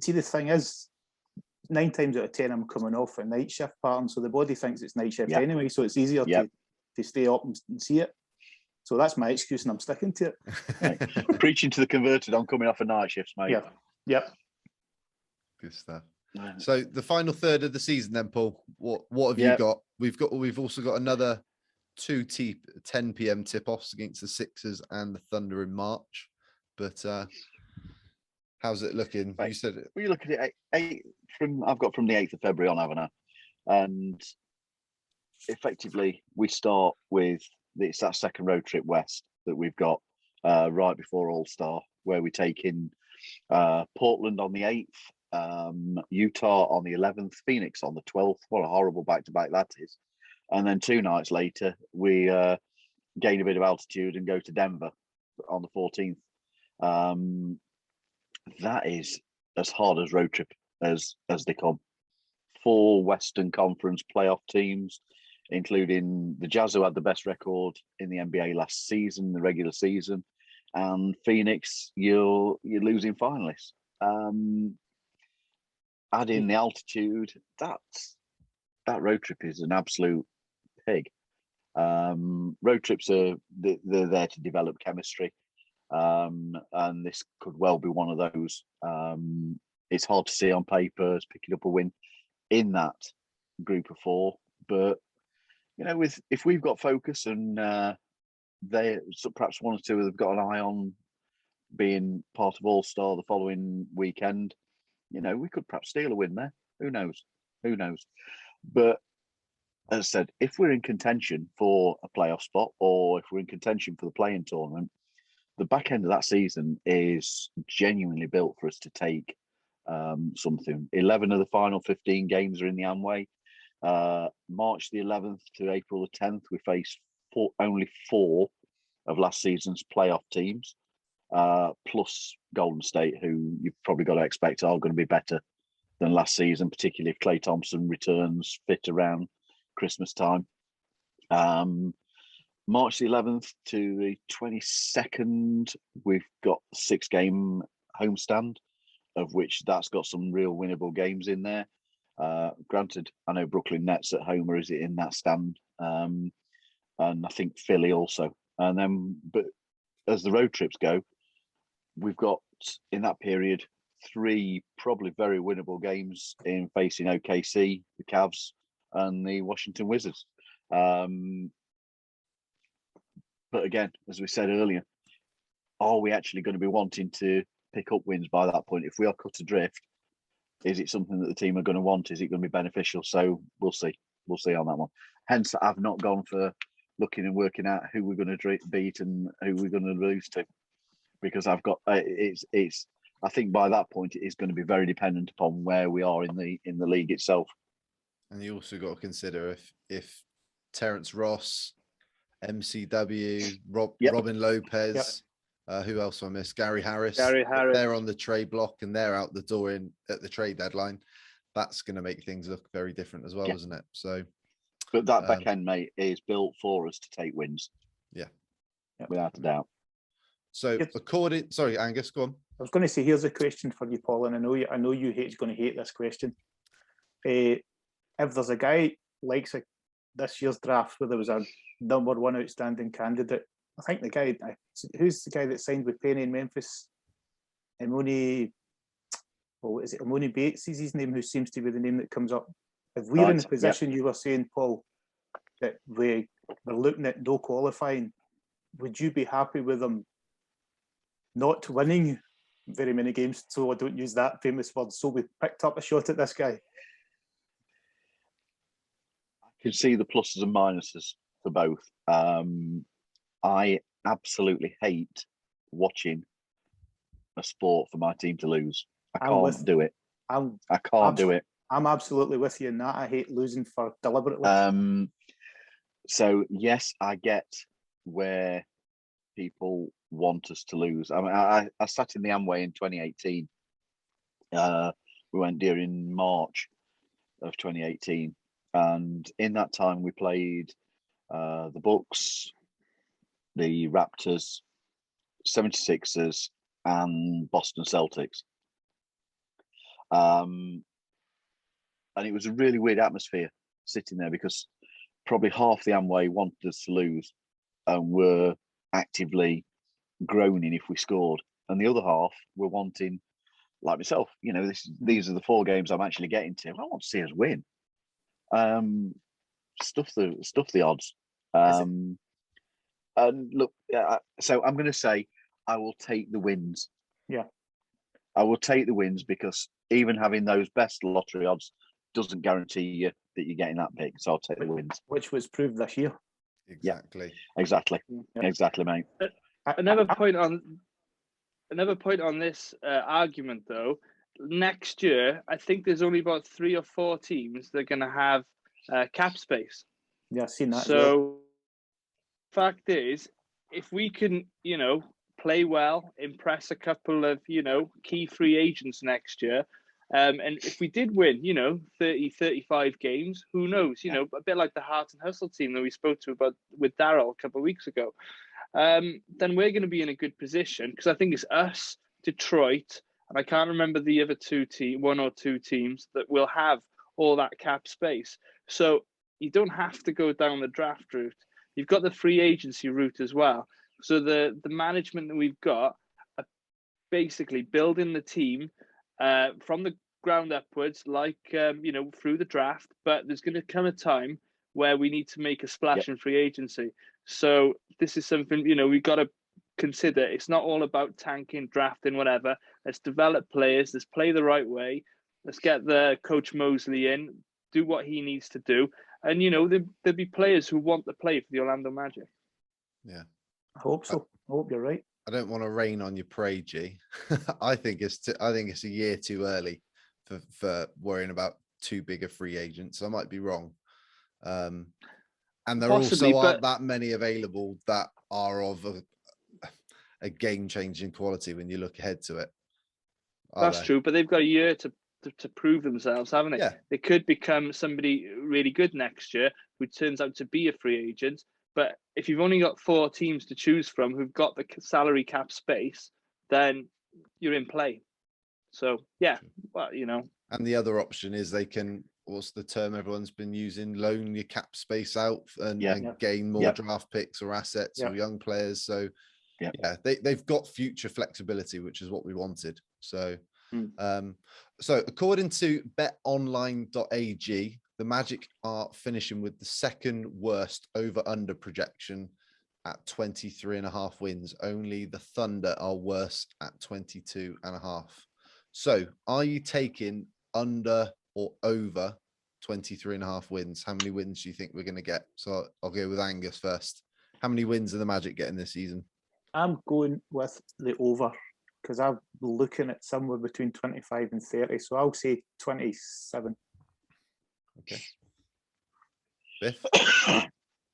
See, the thing is, 9 times out of 10, I'm coming off a night shift pattern, so the body thinks it's night shift anyway, so it's easier to stay up and see it. So that's my excuse, and I'm sticking to it. Right. Preaching to the converted on coming off a night shift, mate. Yep. Good stuff. So the final third of the season, then, Paul. What have you got? We've also got another 2 10 p.m. tip-offs against the Sixers and the Thunder in March. But how's it looking? Right. You said it. Well, you look at it. I've got from the 8th of February on, haven't I? And effectively, we start with it's that second road trip west that we've got right before All-Star, where we take in Portland on the 8th, Utah on the 11th, Phoenix on the 12th. What a horrible back-to-back that is. And then 2 nights later, we gain a bit of altitude and go to Denver on the 14th. That is as hard as road trip as they come. 4 Western Conference playoff teams, including the Jazz, who had the best record in the NBA last season, the regular season, and Phoenix, you're losing finalists. Add in the altitude, that road trip is an absolute pig. Road trips they're there to develop chemistry, and this could well be one of those. It's hard to see on paper as picking up a win in that group of 4, but if we've got focus and they perhaps 1 or 2 have got an eye on being part of All-Star the following weekend, we could perhaps steal a win there. Who knows? But as I said, if we're in contention for a playoff spot or if we're in contention for the play-in tournament, the back end of that season is genuinely built for us to take something. 11 of the final 15 games are in the Amway. March the 11th to April the 10th, we face only 4 of last season's playoff teams, plus Golden State, who you've probably got to expect are going to be better than last season, particularly if Klay Thompson returns fit around Christmas time. March the 11th to the 22nd, we've got 6-game homestand, of which that's got some real winnable games in there. Granted, I know Brooklyn Nets at home is in that stand, and I think Philly also. And then, but as the road trips go, we've got in that period 3 probably very winnable games in facing OKC, the Cavs, and the Washington Wizards. But again, as we said earlier, are we actually going to be wanting to pick up wins by that point? If we are cut adrift, is it something that the team are going to want? Is it going to be beneficial? So we'll see. We'll see on that one. Hence, I've not gone for looking and working out who we're going to beat and who we're going to lose to, because I've got it's. I think by that point it is going to be very dependent upon where we are in the league itself. And you also got to consider if Terence Ross, MCW, Robin Lopez, who else I missed? Gary Harris. They're on the trade block and they're out the door at the trade deadline. That's going to make things look very different as well, isn't it? So, but that back end, mate, is built for us to take wins. Yeah, without a doubt. So, sorry, Angus, go on. I was going to say, here's a question for you, Paul, and I know you going to hate this question. If there's a guy like this year's draft where there was a #1 outstanding candidate, I think who's the guy that signed with Penny in Memphis? Imoni Bates is his name, who seems to be the name that comes up. If we're in the position you were saying, Paul, that we're looking at no qualifying, would you be happy with them not winning very many games? So I don't use that famous word. So we picked up a shot at this guy. I can see the pluses and minuses for both. I absolutely hate watching a sport for my team to lose. I can't do it. I can't do it. I'm absolutely with you in that. I hate losing for deliberately. So yes, I get where people want us to lose. I mean, I sat in the Amway in 2018. We went during March of 2018, and in that time we played the Bucks, the Raptors, 76ers, and Boston Celtics. And it was a really weird atmosphere sitting there, because probably half the Amway wanted us to lose and were actively groaning if we scored, and the other half were wanting, like myself, these are the 4 games I'm actually getting to. I want to see us win. Stuff the odds. And look, so I'm going to say I will take the wins. Yeah, I will take the wins, because even having those best lottery odds doesn't guarantee you that you're getting that pick. So I'll take the wins, which was proved this year. Exactly. Yeah, exactly, mate. Another point on this argument, though. Next year, I think there's only about 3 or 4 teams that are going to have cap space. Yeah, I've seen that. So, fact is, if we can, play well, impress a couple of, key free agents next year, and if we did win, 30, 35 games, who knows? A bit like the Heart and Hustle team that we spoke to about with Daryl a couple of weeks ago. Then we're going to be in a good position, because I think it's us, Detroit, and I can't remember the other 1 or 2 teams that will have all that cap space. So you don't have to go down the draft route. You've got the free agency route as well. So the management that we've got are basically building the team from the ground upwards, like through the draft. But there's going to come a time where we need to make a splash in free agency. So this is something we've got to consider. It's not all about tanking, drafting, whatever. Let's develop players. Let's play the right way. Let's get the Coach Mosley in, do what he needs to do, and there'll be players who want to play for the Orlando Magic. Yeah, I hope so. I hope you're right. I don't want to rain on your parade, G. I think it's a year too early for worrying about too big a free agents. I might be wrong. And there also aren't that many available that are of a game-changing quality when you look ahead to it. That's true, but they've got a year to prove themselves, haven't they? Yeah. They could become somebody really good next year who turns out to be a free agent, But if you've only got 4 teams to choose from who've got the salary cap space, then you're in play. So yeah, well, And the other option is they can, what's the term everyone's been using, loan your cap space out and gain more draft picks or assets or young players. So they've got future flexibility, which is what we wanted. So so according to betonline.ag, the Magic are finishing with the second worst over-under projection at 23.5 wins. Only the Thunder are worse at 22.5. So are you taking under or over 23.5 wins? How many wins do you think we're going to get? So I'll go with Angus first. How many wins are the Magic getting this season? I'm going with the over because I'm looking at somewhere between 25 and 30. So I'll say 27. Okay. Biff?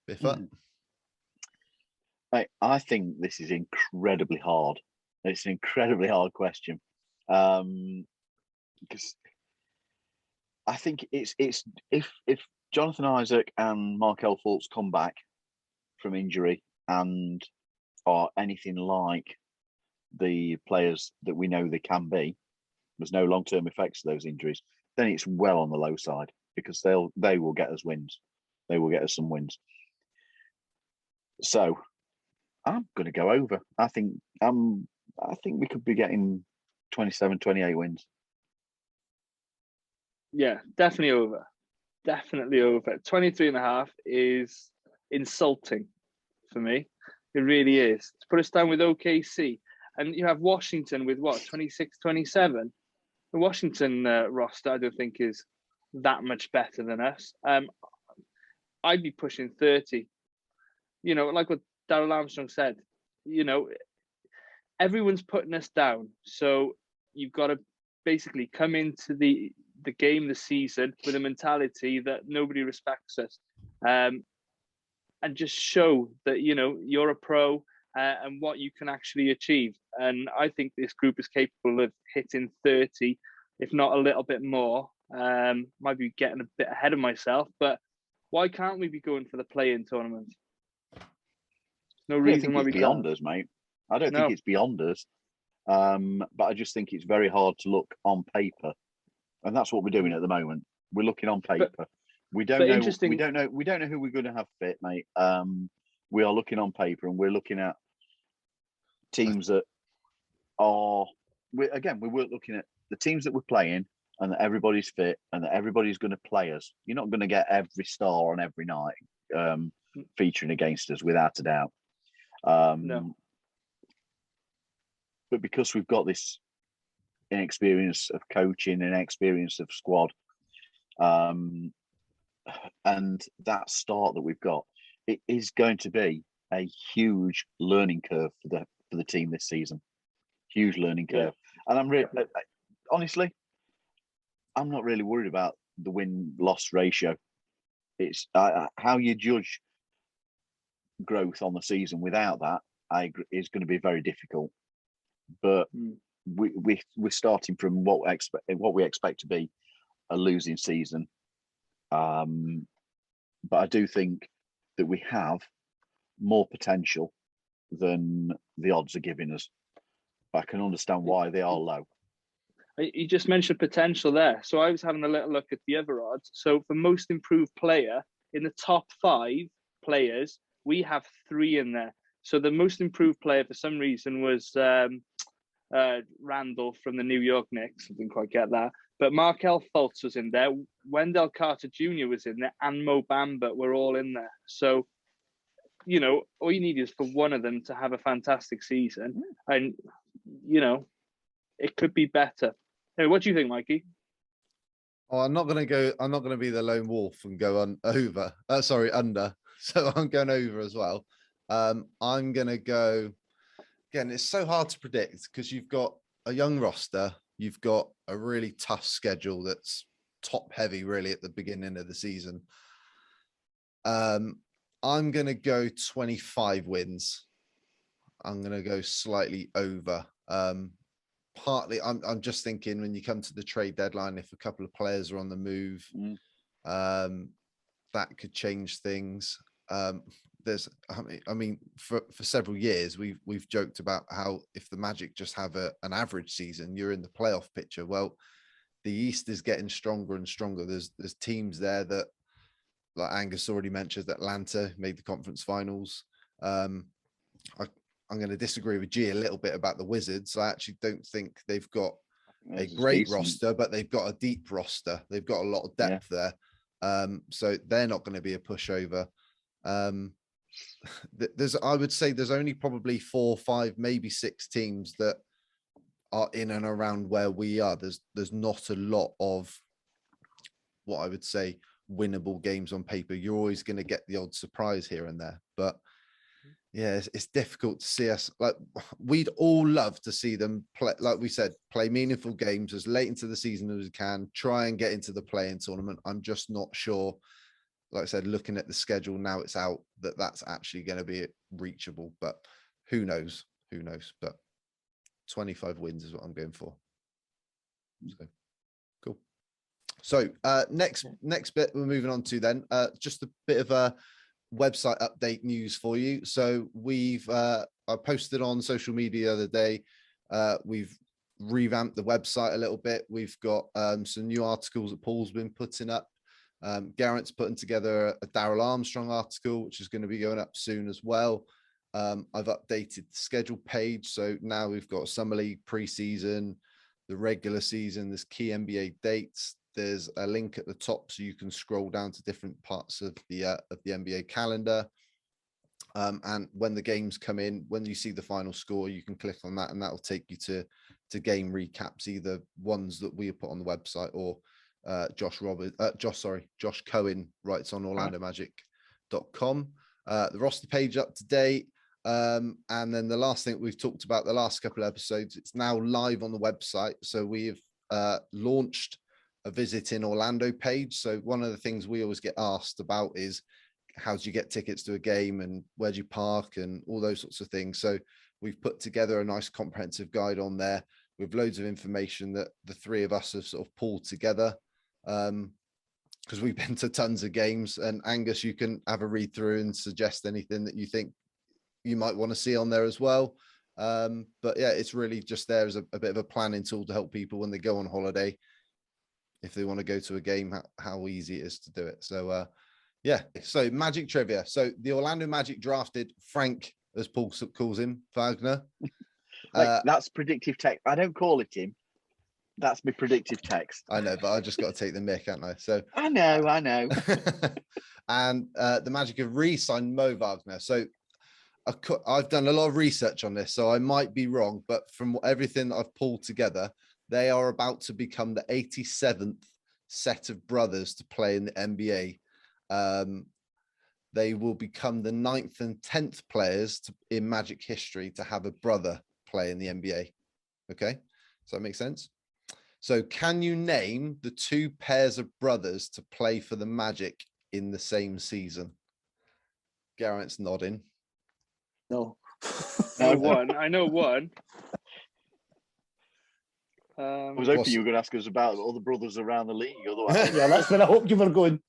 Biff up? I think this is incredibly hard. It's an incredibly hard question. Because I think it's if Jonathan Isaac and Markel Fultz come back from injury and are anything like the players that we know they can be, there's no long-term effects of those injuries, then it's well on the low side because they will get us wins. They will get us some wins. So I'm going to go over. I think we could be getting 27, 28 wins. Yeah, definitely over. Definitely over. 23.5 is insulting for me. It really is. To put us down with OKC. And you have Washington with what, 26, 27? The Washington roster, I don't think, is that much better than us. I'd be pushing 30. Like what Darryl Armstrong said, everyone's putting us down. So you've got to basically come into the game this season with a mentality that nobody respects us, and just show that you're a pro and what you can actually achieve. And I think this group is capable of hitting 30, if not a little bit more. Might be getting a bit ahead of myself, but why can't we be going for the play-in tournament? No reason why we can't. Beyond us, mate. I don't think it's beyond us. But I just think it's very hard to look on paper, and that's what we're doing at the moment. We're looking on paper. We don't know who we're going to have fit, mate. We are looking on paper, and we're looking at teams that are. We weren't looking at the teams that we're playing, and that everybody's fit, and that everybody's going to play us. You're not going to get every star on every night featuring against us, without a doubt. No. But because we've got this inexperience of coaching and experience of squad, and that start that we've got, it is going to be a huge learning curve for the team this season. Huge learning curve, and I'm really, honestly, I'm not really worried about the win-loss ratio. It's how you judge growth on the season without that. Is going to be very difficult. But we're starting from what we expect to be a losing season. But I do think that we have more potential than the odds are giving us. But I can understand why they are low. You just mentioned potential there. So I was having a little look at the other odds. So for most improved player, in the top 5 players, we have 3 in there. So the most improved player for some reason was Randall from the New York Knicks. I didn't quite get that. But Markel Fultz was in there. Wendell Carter Jr. was in there. And Mo Bamba were all in there. So, all you need is for one of them to have a fantastic season. And, it could be better. Anyway, what do you think, Mikey? Oh, I'm not going to be the lone wolf and go under. So I'm going over as well. I'm going to go, again, it's so hard to predict because you've got a young roster. You've got a really tough schedule that's top heavy really at the beginning of the season. I'm going to go 25 wins. I'm going to go slightly over. Partly, I'm just thinking when you come to the trade deadline, if a couple of players are on the move, that could change things. I mean, for several years we've joked about how if the Magic just have an average season, you're in the playoff picture. Well, the East is getting stronger and stronger. There's teams there that, like Angus already mentioned, Atlanta made the conference finals. I'm going to disagree with G a little bit about the Wizards. I actually don't think they've got a great roster, but they've got a deep roster. They've got a lot of depth there. So they're not going to be a pushover. I would say there's only probably 4, 5, maybe 6 teams that are in and around where we are. There's not a lot of what I would say winnable games on paper. You're always going to get the odd surprise here and there, but yeah, it's difficult to see us. Like, we'd all love to see them play, like we said, play meaningful games as late into the season as we can, try and get into the play-in tournament. I'm just not sure, like I said, looking at the schedule now it's out, that's actually going to be reachable, but who knows, but 25 wins is what I'm going for. So cool. So next bit we're moving on to then, just a bit of a website update news for you. So we've I posted on social media the other day, we've revamped the website a little bit. We've got some new articles that Paul's been putting up. Geraint's putting together a Daryl Armstrong article, which is going to be going up soon as well. I've updated the schedule page, so now we've got Summer League preseason, the regular season, there's key NBA dates. There's a link at the top so you can scroll down to different parts of the NBA calendar. And when the games come in, when you see the final score, you can click on that and that will take you to game recaps, either ones that we put on the website or Josh Cohen writes on orlandomagic.com. The roster page up to date. And then the last thing we've talked about the last couple of episodes, it's now live on the website. So we've launched a visit in Orlando page. So one of the things we always get asked about is how do you get tickets to a game and where do you park and all those sorts of things. So we've put together a nice comprehensive guide on there with loads of information that the three of us have sort of pulled together, because we've been to tons of games. And Angus, you can have a read through and suggest anything that you think you might want to see on there as well. But yeah, it's really just there as a bit of a planning tool to help people when they go on holiday, if they want to go to a game, how easy it is to do it. So yeah, so Magic trivia. So the Orlando Magic drafted Frank, as Paul calls him, Wagner. That's predictive text. I don't call it him. That's my predictive text. I know, but I just got to take the mick, haven't I? So I know. And the Magic have re-signed Mo Wagner. So I've done a lot of research on this, so I might be wrong, but from everything that I've pulled together, they are about to become the 87th set of brothers to play in the NBA. They will become the 9th and 10th players in Magic history to have a brother play in the NBA. Okay, does that make sense? So can you name the 2 pairs of brothers to play for the Magic in the same season? Geraint's nodding. No. I know one. I was hoping you were going to ask us about other brothers around the league. Otherwise, yeah, that's where I hope you were going.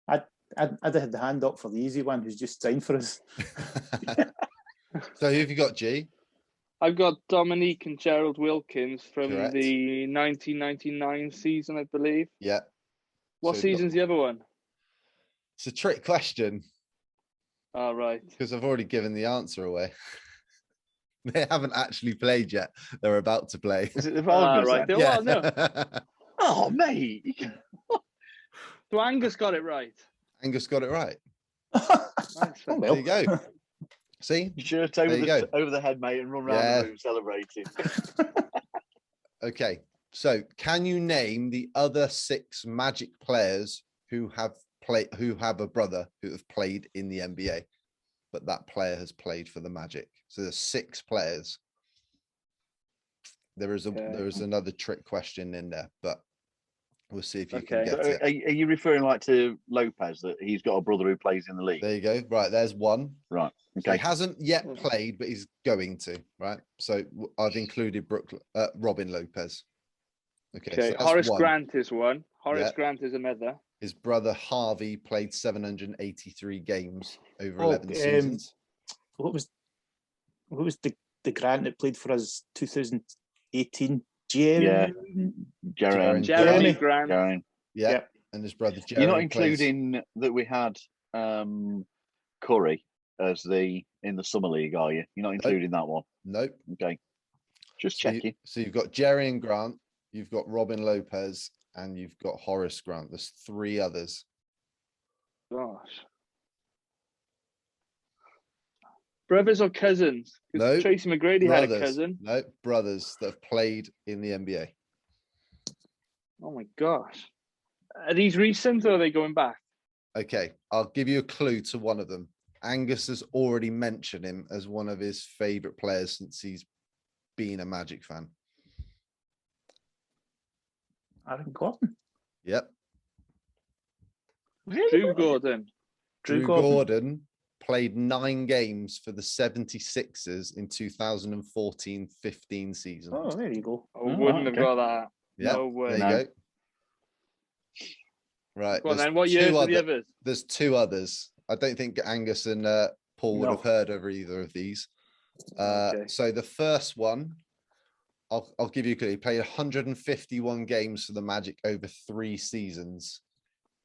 I'd had the hand up for the easy one, who's just signed for us. So who have you got, G? I've got Dominique and Gerald Wilkins from Correct. the 1999 season, I believe. Yeah. What season's the other one? It's a trick question. Oh, right. Because I've already given the answer away. They haven't actually played yet. They're about to play. is it the Wagner? Right. Yeah. Well, no. Oh, mate. So Angus got it right. Angus got it right. Nice. Oh, There you go. See? Shirt There you go. over the head, mate, and run around the room celebrating. Okay. So can you name the other 6 Magic players who have a brother who have played in the NBA, but that player has played for the Magic? So there's 6 players. There is another trick question in there, but we'll see if you can get it. Are you referring like to Lopez, that he's got a brother who plays in the league? There you go. Right, there's one. Right. So Okay. he hasn't yet played, but he's going to. Right. So I've included Robin Lopez. Okay. So Horace one. Grant is one. Horace Yeah. Grant is another. His brother Harvey played 783 games over Oh, 11 seasons. What was the Grant that played for us 2018? Yeah. Geraint. Jeremy Jeremy. Grant. Geraint. Yeah. Yep. And his brother Jerry You're not plays- including that we had Curry as in the summer league, are you? You're not including that one. Nope. Okay. Just So, checking. so you've got Jerry and Grant, you've got Robin Lopez, and you've got Horace Grant. There's 3 others. Gosh. Brothers or cousins? 'Cause No, Tracy McGrady had a brothers. cousin. No, brothers that have played in the NBA. Oh my gosh. Are these recent or are they going back? Okay, I'll give you a clue to one of them. Angus has already mentioned him as one of his favorite players since he's been a Magic fan. Aaron Gordon. Yep. Drew Gordon. Drew Gordon played 9 games for the 76ers in 2014-15 season. Oh, there you go. I wouldn't have got that. Yeah, No way. there you go. Right. Go on there's then. What years two are the other- others? There's 2 others. I don't think Angus and Paul would No. have heard of either of these. Okay. So the first one, I'll give you a clue. He played 151 games for the Magic over 3 seasons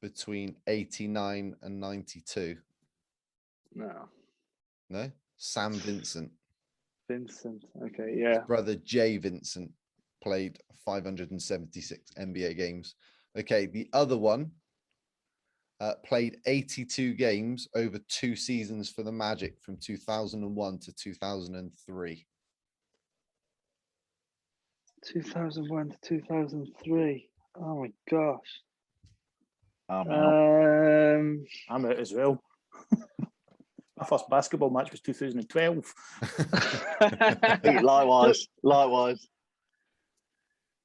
between 89 and 92. No. No? Sam Vincent. Vincent. Okay, yeah. Brother Jay Vincent played 576 NBA games. Okay, the other one played 82 games over 2 seasons for the Magic from 2001 to 2003. 2001 to 2003. Oh my gosh. I'm out. I'm out as well. My first basketball match was 2012. Likewise.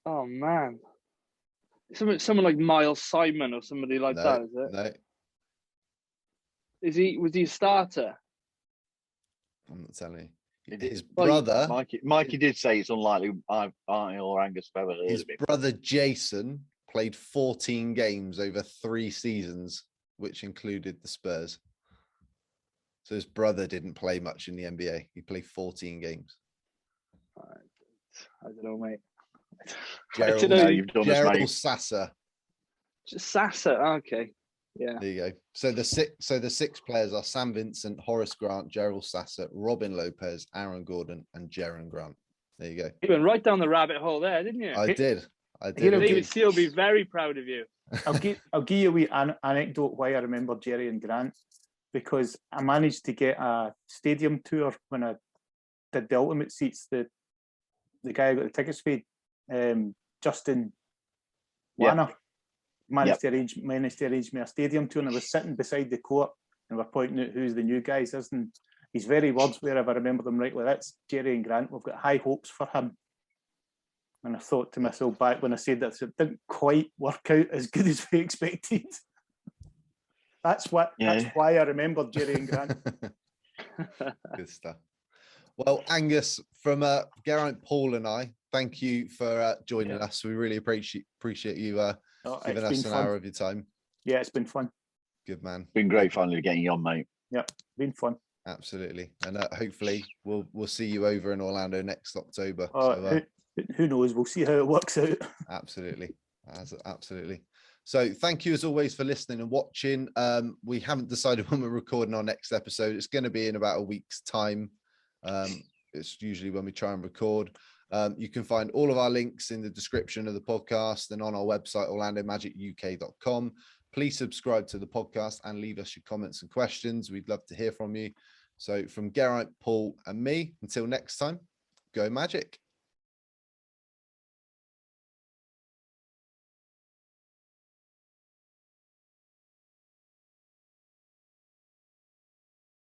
Oh man. Someone like Miles Simon or somebody like No, that, is it? no, Was he a starter? I'm not telling you. It is- His Well, brother, Mikey did say it's unlikely I or Angus have ever heard his of him. brother Jason played 14 games over 3 seasons, which included the Spurs. So his brother didn't play much in the NBA. He played 14 games. I don't know, mate. Gerald, don't know. You've done this, Gerald mate. Sasser. Just Sasser. Okay. Yeah. There you go. So the 6 players are Sam Vincent, Horace Grant, Gerald Sasser, Robin Lopez, Aaron Gordon, and Jaron Grant. There you go. You went right down the rabbit hole there, didn't you? I did. He'll indeed. David Steele will be very proud of you. I'll give you a wee anecdote why I remember Jerry and Grant, because I managed to get a stadium tour when I did the ultimate seats. The guy who got the tickets paid, Justin Yeah. Wanner, managed to arrange me a stadium tour, and I was sitting beside the court and we're pointing out who's the new guys is, and his very words were, if I remember them rightly, that's Jerry and Grant. We've got high hopes for him. And I thought to myself back when I said that, it didn't quite work out as good as we expected. That's why I remembered Jerry and Grant. Good stuff. Well, Angus, from Geraint, Paul, and I, thank you for joining us. We really appreciate you giving us an hour of your time. Yeah, it's been fun. Good man. Been great finally getting you on, mate. Yeah, been fun. Absolutely, and hopefully we'll see you over in Orlando next October. Who knows? We'll see how it works out. Absolutely. So thank you as always for listening and watching. We haven't decided when we're recording our next episode. It's going to be in about a week's time. It's usually when we try and record. You can find all of our links in the description of the podcast and on our website, orlandomagicuk.com. Please subscribe to the podcast and leave us your comments and questions. We'd love to hear from you. So from Geraint, Paul, and me, until next time, go Magic.